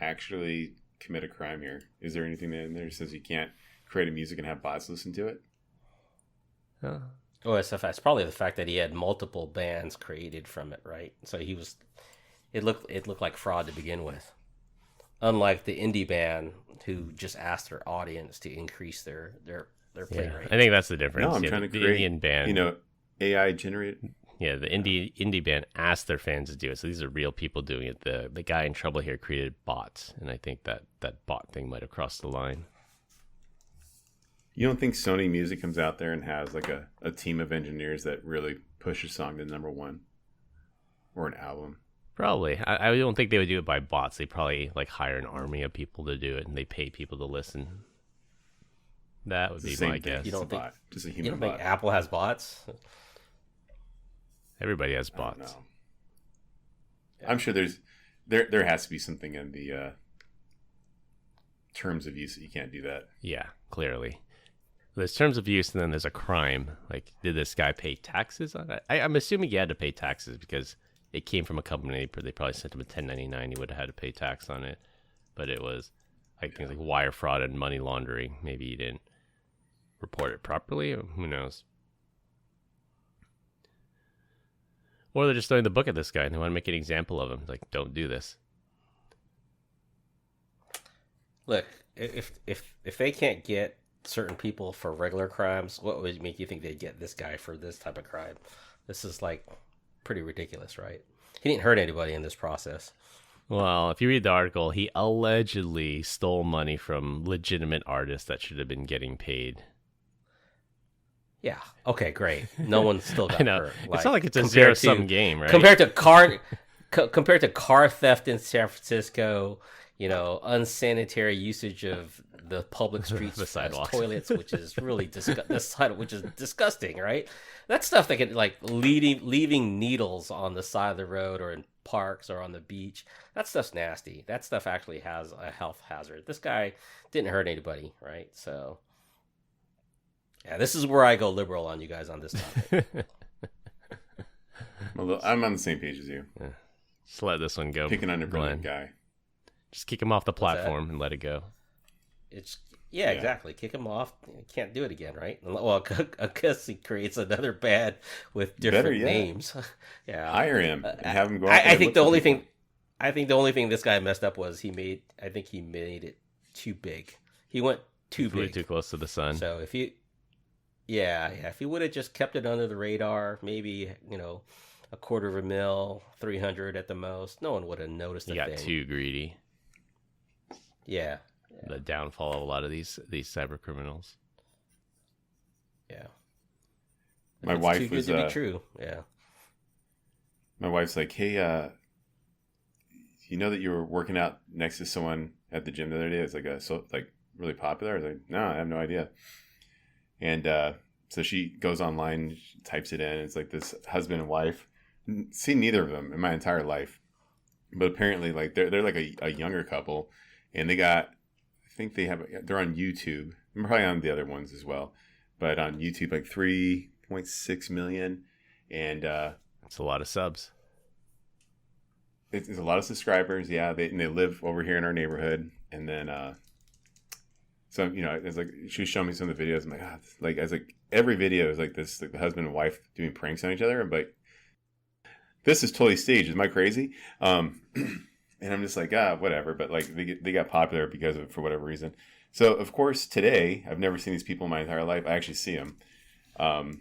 Speaker 4: actually commit a crime here? Is there anything in there that says you can't create a music and have bots listen to it?
Speaker 1: Oh, it's probably the fact that he had multiple bands created from it, right? So it looked like fraud to begin with. Unlike the indie band who just asked their audience to increase their play rate.
Speaker 2: I think that's the difference.
Speaker 4: No, I'm
Speaker 2: Yeah,
Speaker 4: trying to
Speaker 2: the
Speaker 4: create,
Speaker 2: Indian band.
Speaker 4: AI generated.
Speaker 2: Yeah, the indie band asked their fans to do it. So these are real people doing it. The guy in trouble here created bots, and I think that bot thing might have crossed the line.
Speaker 4: You don't think Sony Music comes out there and has like a team of engineers that really push a song to number one or an album?
Speaker 2: Probably. I don't think they would do it by bots. They probably like hire an army of people to do it, and they pay people to listen. That would be my guess.
Speaker 1: You don't think
Speaker 4: just a
Speaker 1: you
Speaker 4: human
Speaker 1: don't
Speaker 4: bot?
Speaker 1: think Apple has bots?
Speaker 2: Everybody has
Speaker 4: I don't
Speaker 2: bots.
Speaker 4: know. I'm sure there has to be something in the terms of use that you can't do that.
Speaker 2: Yeah, clearly. There's terms of use, and then there's a crime. Like, did this guy pay taxes on it? I'm assuming he had to pay taxes because it came from a company. They probably sent him a 1099. He would have had to pay tax on it. But it was like things like wire fraud and money laundering. Maybe he didn't report it properly. Or who knows? Or they're just throwing the book at this guy and they want to make an example of him. Like, don't do this.
Speaker 1: Look, if they can't get certain people for regular crimes, what would make you think they'd get this guy for this type of crime? This is like pretty ridiculous, right? He didn't hurt anybody in this process.
Speaker 2: Well, if you read the article, he allegedly stole money from legitimate artists that should have been getting paid.
Speaker 1: Yeah. Okay, great. No one still got
Speaker 2: I know.
Speaker 1: hurt.
Speaker 2: It's not like it's a zero-sum game, right?
Speaker 1: Compared to car theft in San Francisco, unsanitary usage of the public streets,
Speaker 2: the sidewalks,
Speaker 1: toilets, which is really disgusting, right? That stuff that can leaving needles on the side of the road or in parks or on the beach. That stuff's nasty. That stuff actually has a health hazard. This guy didn't hurt anybody, right? So, yeah, this is where I go liberal on you guys on this topic.
Speaker 4: Well, I'm on the same page as you.
Speaker 2: Yeah. Just let this one go.
Speaker 4: Picking on a brilliant guy.
Speaker 2: Just kick him off the platform and let it go.
Speaker 1: Yeah, exactly. Kick him off. Can't do it again, right? Well, I guess he creates another bad with different names. Yeah,
Speaker 4: hire him and have him go.
Speaker 1: I think the only thing this guy messed up was he made it too big. He went too big,
Speaker 2: too close to the sun.
Speaker 1: So if he would have just kept it under the radar, maybe $250,000, 300 at the most, no one would have noticed.
Speaker 2: He got too greedy.
Speaker 1: Yeah.
Speaker 2: The downfall of a lot of these cyber criminals.
Speaker 1: Yeah.
Speaker 4: My wife
Speaker 1: too
Speaker 4: was
Speaker 1: good to be true. Yeah.
Speaker 4: My wife's like, "Hey, you know that you were working out next to someone at the gym the other day? It's like really popular." I was like, "No, I have no idea." And so she goes online, she types it in. It's like this husband and wife. Seen neither of them in my entire life, but apparently, like they're like a younger couple, and they're on YouTube. I'm probably on the other ones as well, but on YouTube, like 3.6 million, and
Speaker 2: it's a lot of subs.
Speaker 4: It's a lot of subscribers. Yeah, they live over here in our neighborhood, and then so it's like she was showing me some of the videos. I'm like, I was like, every video is like this, like the husband and wife doing pranks on each other. I'm like, this is totally staged. Am I crazy? And I'm just like, whatever. But like they got popular because of it for whatever reason. So of course today, I've never seen these people in my entire life. I actually see them, and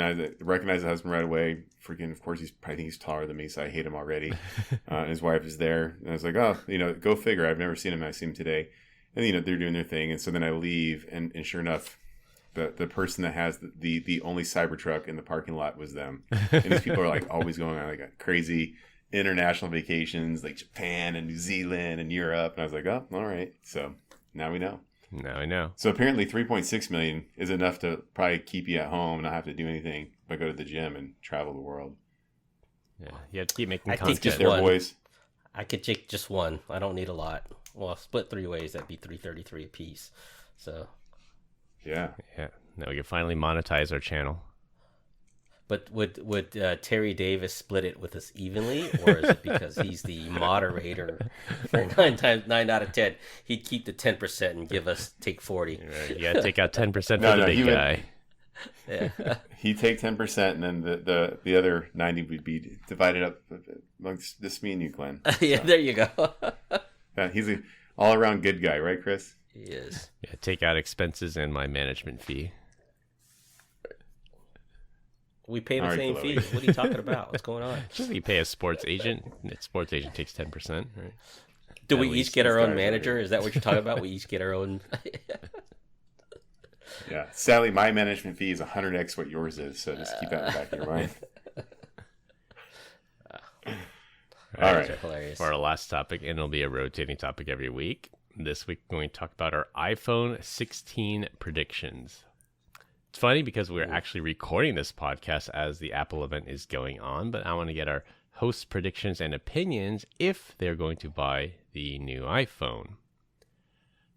Speaker 4: I recognize the husband right away. Freaking, of course, I think he's taller than me, so I hate him already. And his wife is there, and I was like, go figure. I've never seen him. I see him today, and they're doing their thing. And so then I leave, and sure enough, the person that has the only Cybertruck in the parking lot was them. And these people are like always going on like crazy international vacations, like Japan and New Zealand and Europe. And I was like, oh, all right. So now we know.
Speaker 2: Now I know.
Speaker 4: So apparently 3.6 million is enough to probably keep you at home and not have to do anything but go to the gym and travel the world.
Speaker 2: Yeah, you have to keep making
Speaker 1: content.
Speaker 4: Just their boys.
Speaker 1: I could take just one. I don't need a lot. Well, split 3 ways. That'd be $333 a piece. So.
Speaker 4: Yeah.
Speaker 2: Now we can finally monetize our channel.
Speaker 1: But would Terry Davis split it with us evenly, or is it because he's the moderator for 9 out of 10? He'd keep the 10% and take 40.
Speaker 2: Right, you gotta take out 10% for the big guy.
Speaker 1: Yeah.
Speaker 4: He'd take 10%, and then the other 90 would be divided up amongst this me and you, Glenn.
Speaker 1: Yeah, there you go.
Speaker 4: He's an all-around good guy, right, Chris?
Speaker 1: He is.
Speaker 2: Yeah, take out expenses and my management fee.
Speaker 1: We pay the same fee. What are you talking about? What's going on?
Speaker 2: Just you pay a sports agent. A sports agent takes 10%, right?
Speaker 1: Do we each get our own manager? Is that what you're talking about? We each get our own.
Speaker 4: Yeah. Sadly, my management fee is 100x what yours is, so just keep that in the back of your mind. All right.
Speaker 2: For our last topic, and it'll be a rotating topic every week. This week, we're going to talk about our iPhone 16 predictions. It's funny because we're actually recording this podcast as the Apple event is going on, but I want to get our hosts' predictions and opinions if they're going to buy the new iPhone.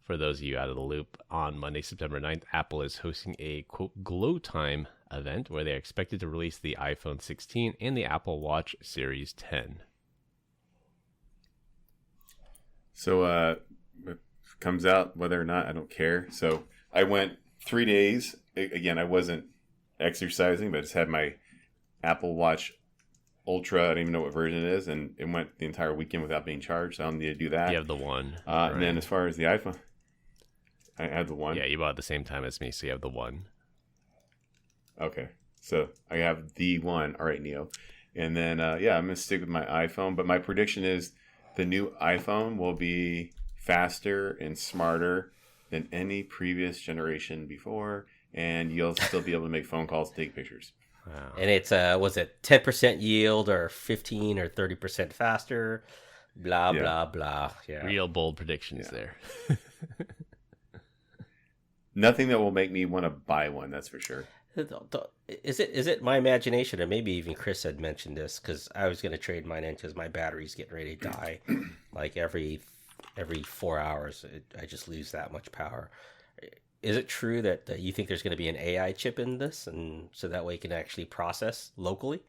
Speaker 2: For those of you out of the loop, on Monday, September 9th, Apple is hosting a, quote, Glow Time event where they're expected to release the iPhone 16 and the Apple Watch Series 10.
Speaker 4: So it comes out whether or not, I don't care. So I went 3 days. Again, I wasn't exercising, but I just had my Apple Watch Ultra. I don't even know what version it is, and it went the entire weekend without being charged. So I don't need to do that.
Speaker 2: You have the one.
Speaker 4: Right. And then as far as the iPhone, I had the one.
Speaker 2: Yeah, you bought at the same time as me, so you have the one.
Speaker 4: Okay. So I have the one. All right, Neo. And then, I'm going to stick with my iPhone. But my prediction is the new iPhone will be faster and smarter than any previous generation before. And you'll still be able to make phone calls, take pictures.
Speaker 1: Wow. And it's, was it 10% yield or 15 or 30% faster? Blah, blah, blah. Yeah.
Speaker 2: Real bold predictions there.
Speaker 4: Nothing that will make me want to buy one, that's for sure.
Speaker 1: Is it my imagination, or maybe even Chris had mentioned this, because I was going to trade mine in because my battery's getting ready to die. Like every 4 hours, I just lose that much power. Is it true that you think there's going to be an AI chip in this, and so that way it can actually process locally?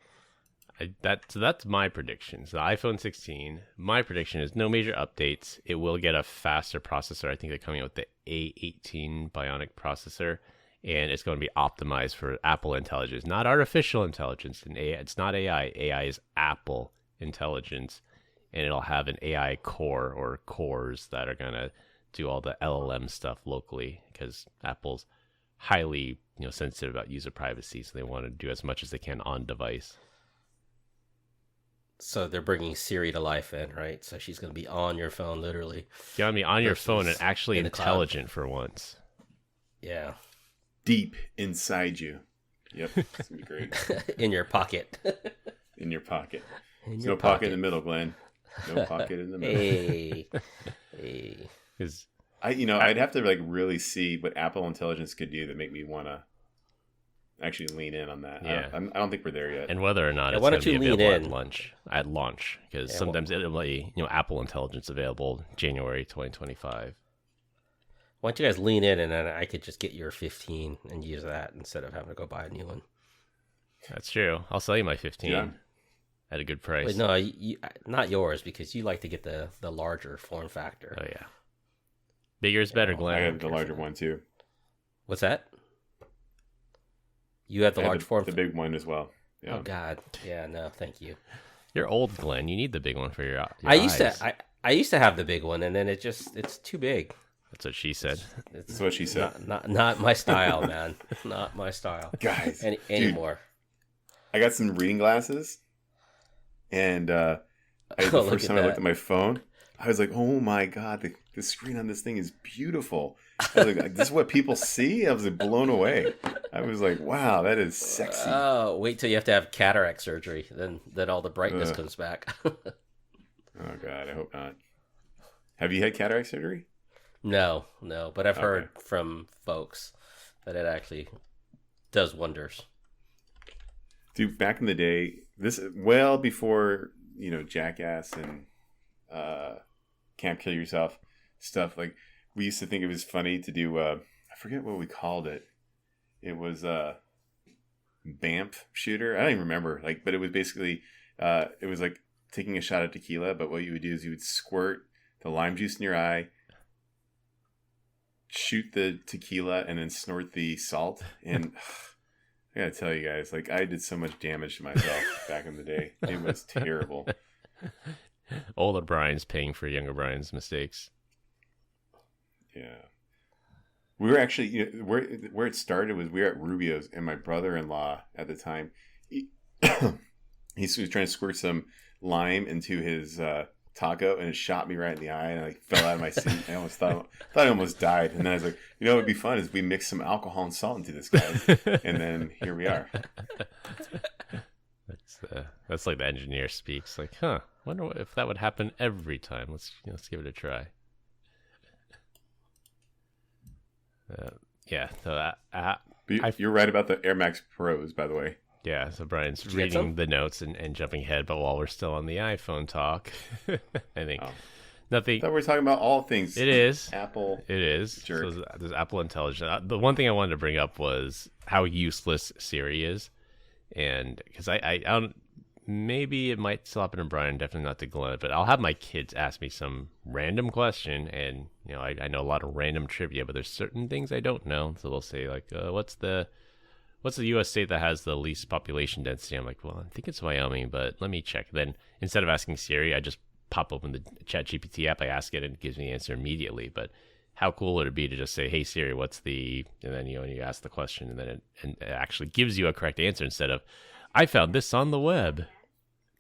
Speaker 2: So that's my predictions. The iPhone 16, my prediction is no major updates. It will get a faster processor. I think they're coming out with the A18 Bionic processor, and it's going to be optimized for Apple intelligence, not artificial intelligence. And AI, it's not AI. AI is Apple intelligence, and it'll have an AI core or cores that are going to do all the LLM stuff locally, because Apple's highly sensitive about user privacy, so they want to do as much as they can on device.
Speaker 1: So they're bringing Siri to life then, right? So she's going to be on your phone, literally.
Speaker 2: She's going to be on your phone and actually intelligent for once.
Speaker 1: Yeah.
Speaker 4: Deep inside you. Yep. It's going to be great.
Speaker 1: In your pocket.
Speaker 4: In your pocket.
Speaker 1: There's
Speaker 4: no pocket in the middle, Glenn. No pocket in the middle.
Speaker 1: Hey.
Speaker 2: Because
Speaker 4: I'd have to really see what Apple Intelligence could do that make me want to actually lean in on that.
Speaker 2: Yeah.
Speaker 4: I don't think we're there yet.
Speaker 2: And whether or not it's going to be available at launch, because sometimes it'll be Apple Intelligence available January 2025.
Speaker 1: Why don't you guys lean in, and then I could just get your 15 and use that instead of having to go buy a new one.
Speaker 2: That's true. I'll sell you my 15 at a good price.
Speaker 1: Wait, no, not yours, because you like to get the larger form factor.
Speaker 2: Oh yeah, bigger is better, Glenn.
Speaker 4: I have the larger one too.
Speaker 1: What's that? You have the large form,
Speaker 4: the big one as well. Yeah.
Speaker 1: Oh God, yeah, no, thank you.
Speaker 2: You're old, Glenn. You need the big one for your
Speaker 1: I used to have the big one, and then it's too big.
Speaker 2: That's what she said.
Speaker 4: That's what she said.
Speaker 1: Not my style, man. Not my style,
Speaker 4: guys.
Speaker 1: Anymore.
Speaker 4: I got some reading glasses, and the first time I looked at my phone, I was like, "Oh my God, the screen on this thing is beautiful." I was like, "This is what people see?" I was blown away. I was like, "Wow, that is sexy."
Speaker 1: Oh, wait till you have to have cataract surgery, then all the brightness comes back.
Speaker 4: Oh God, I hope not. Have you had cataract surgery?
Speaker 1: No, but I've heard from folks that it actually does wonders.
Speaker 4: Dude, back in the day, this well before Jackass and Can't Kill Yourself stuff, like we used to think it was funny to do. I forget what we called it. It was BAMF shooter. I don't even remember. But it was basically it was like taking a shot at tequila. But what you would do is you would squirt the lime juice in your eye, shoot the tequila, and then snort the salt. And I gotta tell you guys, I did so much damage to myself back in the day. It was terrible.
Speaker 2: Older Brian's paying for younger Brian's mistakes.
Speaker 4: Yeah. We were actually, where it started was we were at Rubio's, and my brother-in-law at the time, he was trying to squirt some lime into his taco, and it shot me right in the eye, and I fell out of my seat. I almost thought I almost died. And then I was like, what would be fun is we mix some alcohol and salt into this, guys. And then here we are.
Speaker 2: That's like the engineer speaks. Wonder if that would happen every time. Let's give it a try.
Speaker 4: You're right about the Air Max Pros, by the way.
Speaker 2: Yeah, so Brian's reading the notes and jumping ahead, but while we're still on the iPhone talk, I think nothing.
Speaker 4: I thought we were talking about all things.
Speaker 2: It is
Speaker 4: Apple.
Speaker 2: It is.
Speaker 4: Jerk.
Speaker 2: So there's Apple Intelligence. The one thing I wanted to bring up was how useless Siri is, and because I don't. Maybe it might still happen to Brian, definitely not to Glenn, but I'll have my kids ask me some random question, and I know a lot of random trivia, but there's certain things I don't know. So they'll say what's the U.S. state that has the least population density? I'm like, well, I think it's Wyoming, but let me check. Then instead of asking Siri, I just pop open the ChatGPT app, I ask it, and it gives me the answer immediately. But how cool would it be to just say, "Hey Siri, what's the?" And then you ask the question, and then it actually gives you a correct answer instead of, "I found this on the web."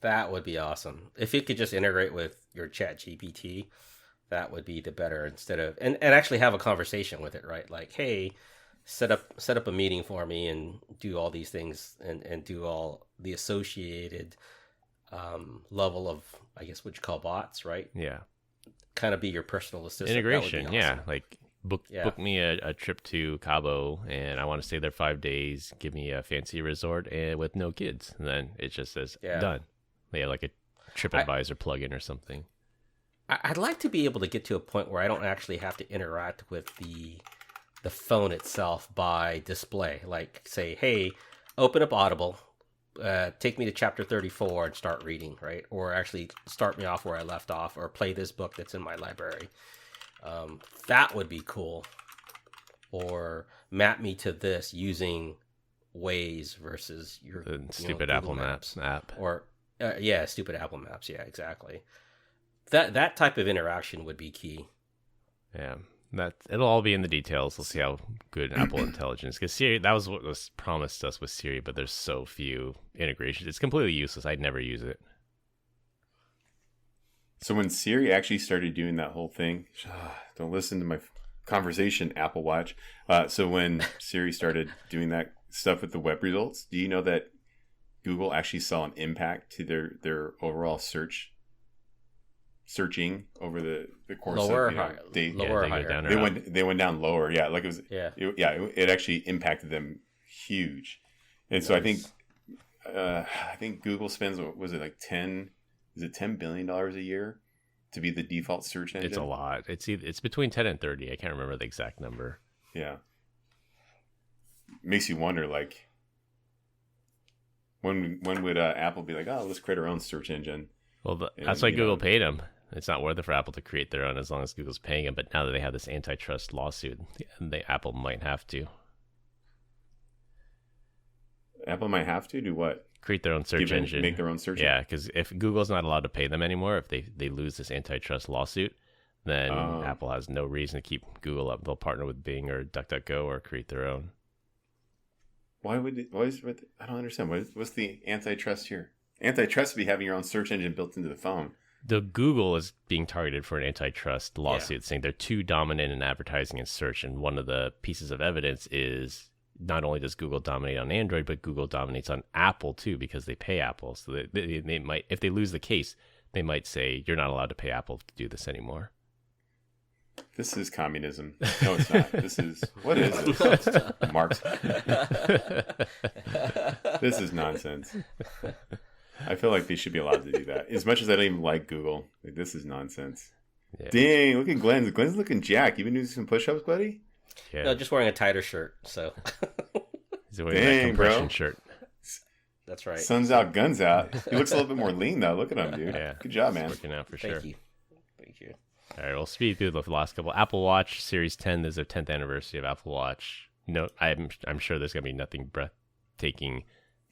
Speaker 1: That would be awesome. If it could just integrate with your Chat GPT, that would be the better, instead of and actually have a conversation with it, right? Like, hey, set up a meeting for me and do all these things and do all the associated level of, I guess, what you call bots, right?
Speaker 2: Yeah.
Speaker 1: Kind of be your personal assistant.
Speaker 2: Integration,
Speaker 1: awesome.
Speaker 2: yeah. Like book me a trip to Cabo, and I want to stay there 5 days. Give me a fancy resort and with no kids, and then it just says done. They have like a TripAdvisor plugin or something.
Speaker 1: I'd like to be able to get to a point where I don't actually have to interact with the phone itself by display. Like, say, hey, open up Audible, take me to chapter 34 and start reading, right? Or actually start me off where I left off, or play this book that's in my library. That would be cool. Or map me to this using Waze versus your
Speaker 2: stupid Apple Maps app.
Speaker 1: Or stupid Apple Maps. Yeah, exactly. That type of interaction would be key.
Speaker 2: Yeah, it'll all be in the details. We'll see how good Apple Intelligence, because Siri, that was what was promised us with Siri, but there's so few integrations. It's completely useless. I'd never use it.
Speaker 4: So when Siri actually started doing that whole thing, don't listen to my conversation, Apple Watch. So when Siri started doing that stuff with the web results, do you know that Google actually saw an impact to their overall searching over the course
Speaker 1: lower,
Speaker 4: of
Speaker 1: higher,
Speaker 4: they went down lower. Yeah, like it actually impacted them huge. And so I think Google spends, what was it, like $10 billion a year to be the default search engine?
Speaker 2: It's a lot. It's between 10 and 30. I can't remember the exact number.
Speaker 4: Yeah. Makes you wonder, like, when would Apple be like, oh, let's create our own search engine?
Speaker 2: Well, that's why Google paid them. It's not worth it for Apple to create their own as long as Google's paying them. But now that they have this antitrust lawsuit, Apple might have to.
Speaker 4: Apple might have to do what?
Speaker 2: Create their own search engine.
Speaker 4: Make their own search engine.
Speaker 2: Yeah, because if Google's not allowed to pay them anymore, if they lose this antitrust lawsuit, then Apple has no reason to keep Google up. They'll partner with Bing or DuckDuckGo or create their own.
Speaker 4: I don't understand. What's the antitrust here? Antitrust would be having your own search engine built into the phone.
Speaker 2: The Google is being targeted for an antitrust lawsuit, saying they're too dominant in advertising and search. And one of the pieces of evidence is not only does Google dominate on Android, but Google dominates on Apple too, because they pay Apple. So they might, if they lose the case, they might say you're not allowed to pay Apple to do this anymore.
Speaker 4: This is communism. No, it's not. What is this? Marx. This is nonsense. I feel like they should be allowed to do that. As much as I don't even like Google, like, this is nonsense. Yeah. Dang, look at Glenn. Glenn's looking jacked. You been doing some push-ups, buddy?
Speaker 1: Yeah. No, just wearing a tighter shirt. So
Speaker 2: he's wearing that compression shirt.
Speaker 1: That's right.
Speaker 4: Sun's out, guns out. He looks a little bit more lean though. Look at him, dude. Yeah. Good job, man.
Speaker 2: It's working out for sure.
Speaker 1: Thank you.
Speaker 2: All right, we'll speed through the last couple. Apple Watch Series 10. There's their 10th anniversary of Apple Watch. No, I'm sure there's gonna be nothing breathtaking,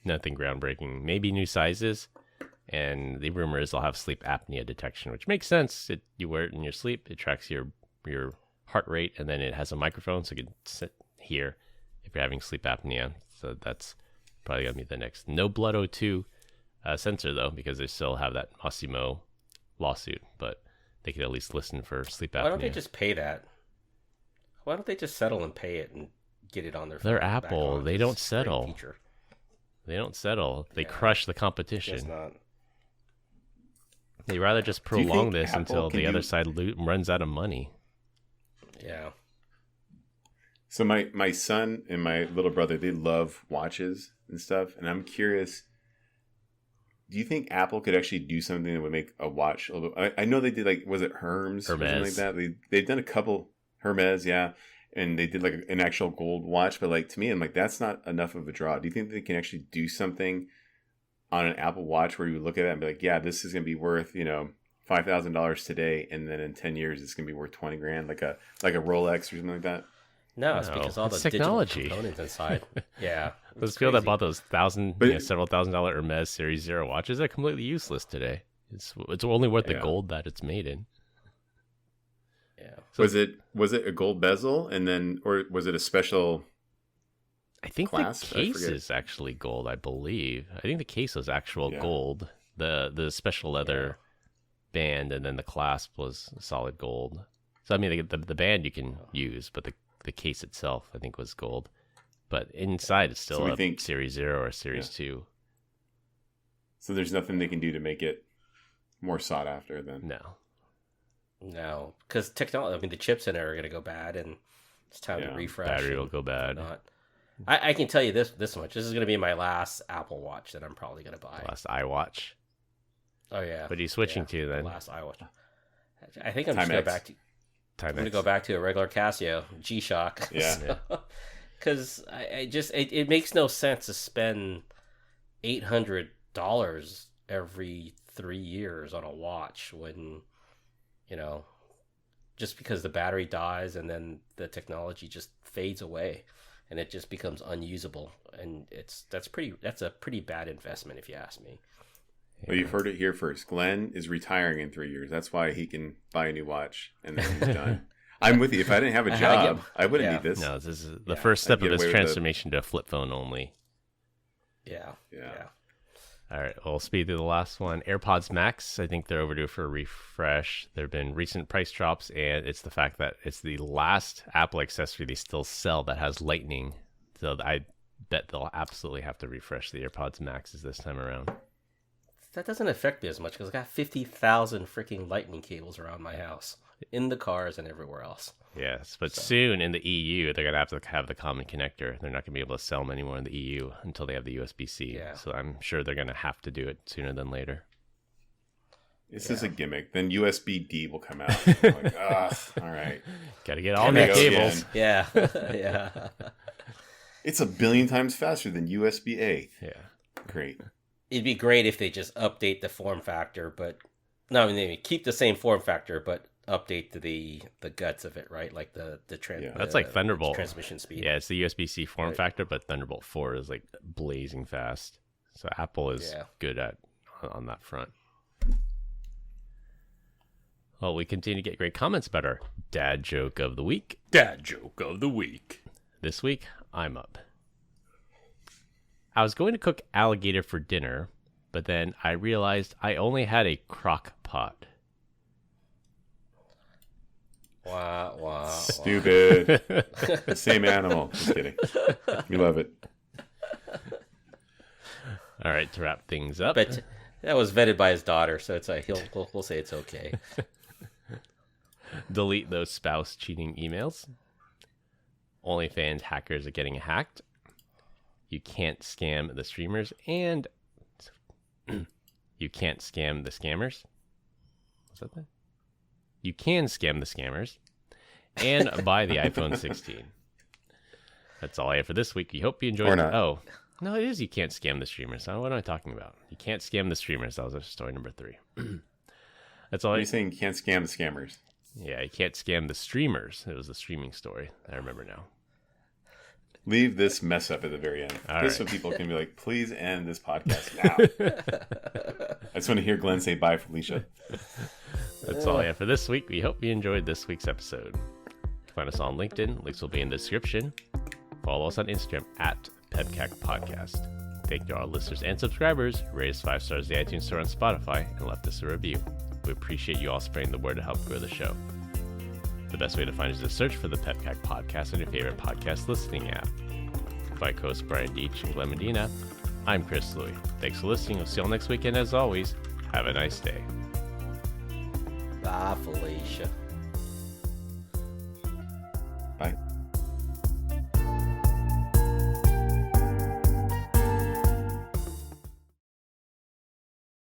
Speaker 2: nothing groundbreaking. Maybe new sizes, and the rumor is they'll have sleep apnea detection, which makes sense. You wear it in your sleep. It tracks your heart rate, and then it has a microphone, so you can sit here if you're having sleep apnea. So that's probably gonna be the next. No Blood O2 sensor though, because they still have that Massimo lawsuit, but they could at least listen for sleep apnea.
Speaker 1: Why don't they just pay that? Why don't they just settle and pay it and get it on their phone?
Speaker 2: They're Apple. They don't settle. They don't settle. They crush the competition. They rather just prolong this until the other side runs out of money.
Speaker 1: Yeah.
Speaker 4: So my son and my little brother, they love watches and stuff, and I'm curious, do you think Apple could actually do something that would make a watch a little... I know they did, like, was it Hermes? Or something like that? They've done a couple... Hermes, yeah. And they did, like, an actual gold watch. But, like, to me, I'm like, that's not enough of a draw. Do you think they can actually do something on an Apple Watch where you look at that and be like, yeah, this is going to be worth, $5,000 today, and then in 10 years it's going to be worth $20,000, like a Rolex or something like that?
Speaker 1: No, it's because all the
Speaker 2: technology
Speaker 1: digital components inside. Yeah.
Speaker 2: Those people that bought those several $1,000 Hermes Series 0 watches are completely useless today. It's only worth the gold that it's made in.
Speaker 1: Yeah. So,
Speaker 4: was it a gold bezel, and then, or was it a special?
Speaker 2: I think
Speaker 4: clasp?
Speaker 2: the case is actually gold. I believe. I think the case was actual gold. The special leather band, and then the clasp was solid gold. So I mean, the band you can use, but the case itself, I think, was gold. But inside, it's still a Series 0 or Series 2.
Speaker 4: So there's nothing they can do to make it more sought after then?
Speaker 1: No, because technology. I mean, the chips in it are going to go bad, and it's time to refresh.
Speaker 2: Battery will go bad.
Speaker 1: I can tell you this much. This is going to be my last Apple Watch that I'm probably going to buy.
Speaker 2: Last iWatch.
Speaker 1: Oh yeah.
Speaker 2: What are you switching to then?
Speaker 1: Last iWatch. I think I'm just going back to. I'm going to go back to a regular Casio G-Shock.
Speaker 4: Yeah.
Speaker 1: Because it makes no sense to spend $800 every 3 years on a watch when, just because the battery dies and then the technology just fades away and it just becomes unusable. And that's a pretty bad investment if you ask me.
Speaker 4: Well, you've heard it here first. Glenn is retiring in 3 years. That's why he can buy a new watch and then he's done. I'm with you. If I didn't have a job, I wouldn't need this.
Speaker 2: No, this is the first step of this transformation to a flip phone only.
Speaker 1: Yeah.
Speaker 2: All right. Well, speed through the last one. AirPods Max. I think they're overdue for a refresh. There have been recent price drops, and it's the fact that it's the last Apple accessory they still sell that has Lightning. So I bet they'll absolutely have to refresh the AirPods Maxes this time around.
Speaker 1: That doesn't affect me as much because I got 50,000 freaking Lightning cables around my house, in the cars and everywhere else.
Speaker 2: Yes, but soon in the EU, they're going to have the common connector. They're not going to be able to sell them anymore in the EU until they have the USB-C.
Speaker 1: Yeah.
Speaker 2: So I'm sure they're going to have to do it sooner than later.
Speaker 4: This is a gimmick. Then USB-D will come out. Like, all right.
Speaker 2: Got to get all new cables.
Speaker 1: Yeah. Yeah.
Speaker 4: It's 1 billion times faster than USB-A.
Speaker 2: Yeah.
Speaker 4: Great.
Speaker 1: It'd be great if they just update the form factor, but they keep the same form factor, but update the guts of it, right? Like
Speaker 2: that's like Thunderbolt
Speaker 1: transmission speed.
Speaker 2: Yeah, it's the USB-C form factor, but Thunderbolt 4 is like blazing fast. So Apple is good on that front. Well, we continue to get great comments about our dad joke of the week.
Speaker 3: Dad joke of the week.
Speaker 2: This week, I'm up. I was going to cook alligator for dinner, but then I realized I only had a crock pot.
Speaker 1: Wow.
Speaker 4: Stupid. Same animal. Just kidding. We love it.
Speaker 2: All right, to wrap things up.
Speaker 1: But that was vetted by his daughter, so it's like we'll say it's okay.
Speaker 2: Delete those spouse cheating emails. OnlyFans hackers are getting hacked. You can't scam the streamers, and you can't scam the scammers. What's that thing? You can scam the scammers, and buy the iPhone 16. That's all I have for this week. We hope you enjoyed it. Oh, no, it is you can't scam the streamers. What am I talking about? You can't scam the streamers. That was our story number 3. That's all.
Speaker 4: Are you saying you can't scam the scammers?
Speaker 2: Yeah, you can't scam the streamers. It was the streaming story. I remember now.
Speaker 4: Leave this mess up at the very end. So people can be like, please end this podcast now. I just want to hear Glenn say bye, Felicia.
Speaker 2: That's all I have for this week. We hope you enjoyed this week's episode. Find us on LinkedIn. Links will be in the description. Follow us on Instagram at PEBCAK Podcast. Thank you to our listeners and subscribers. Rate us 5 stars in the iTunes Store on Spotify and left us a review. We appreciate you all spreading the word to help grow the show. The best way to find us is to search for the PEBCAK Podcast on your favorite podcast listening app. By co-host Brian Deitch and Glenn Medina, I'm Chris Louie. Thanks for listening. We'll see you all next week, and as always, have a nice day.
Speaker 1: Bye, Felicia.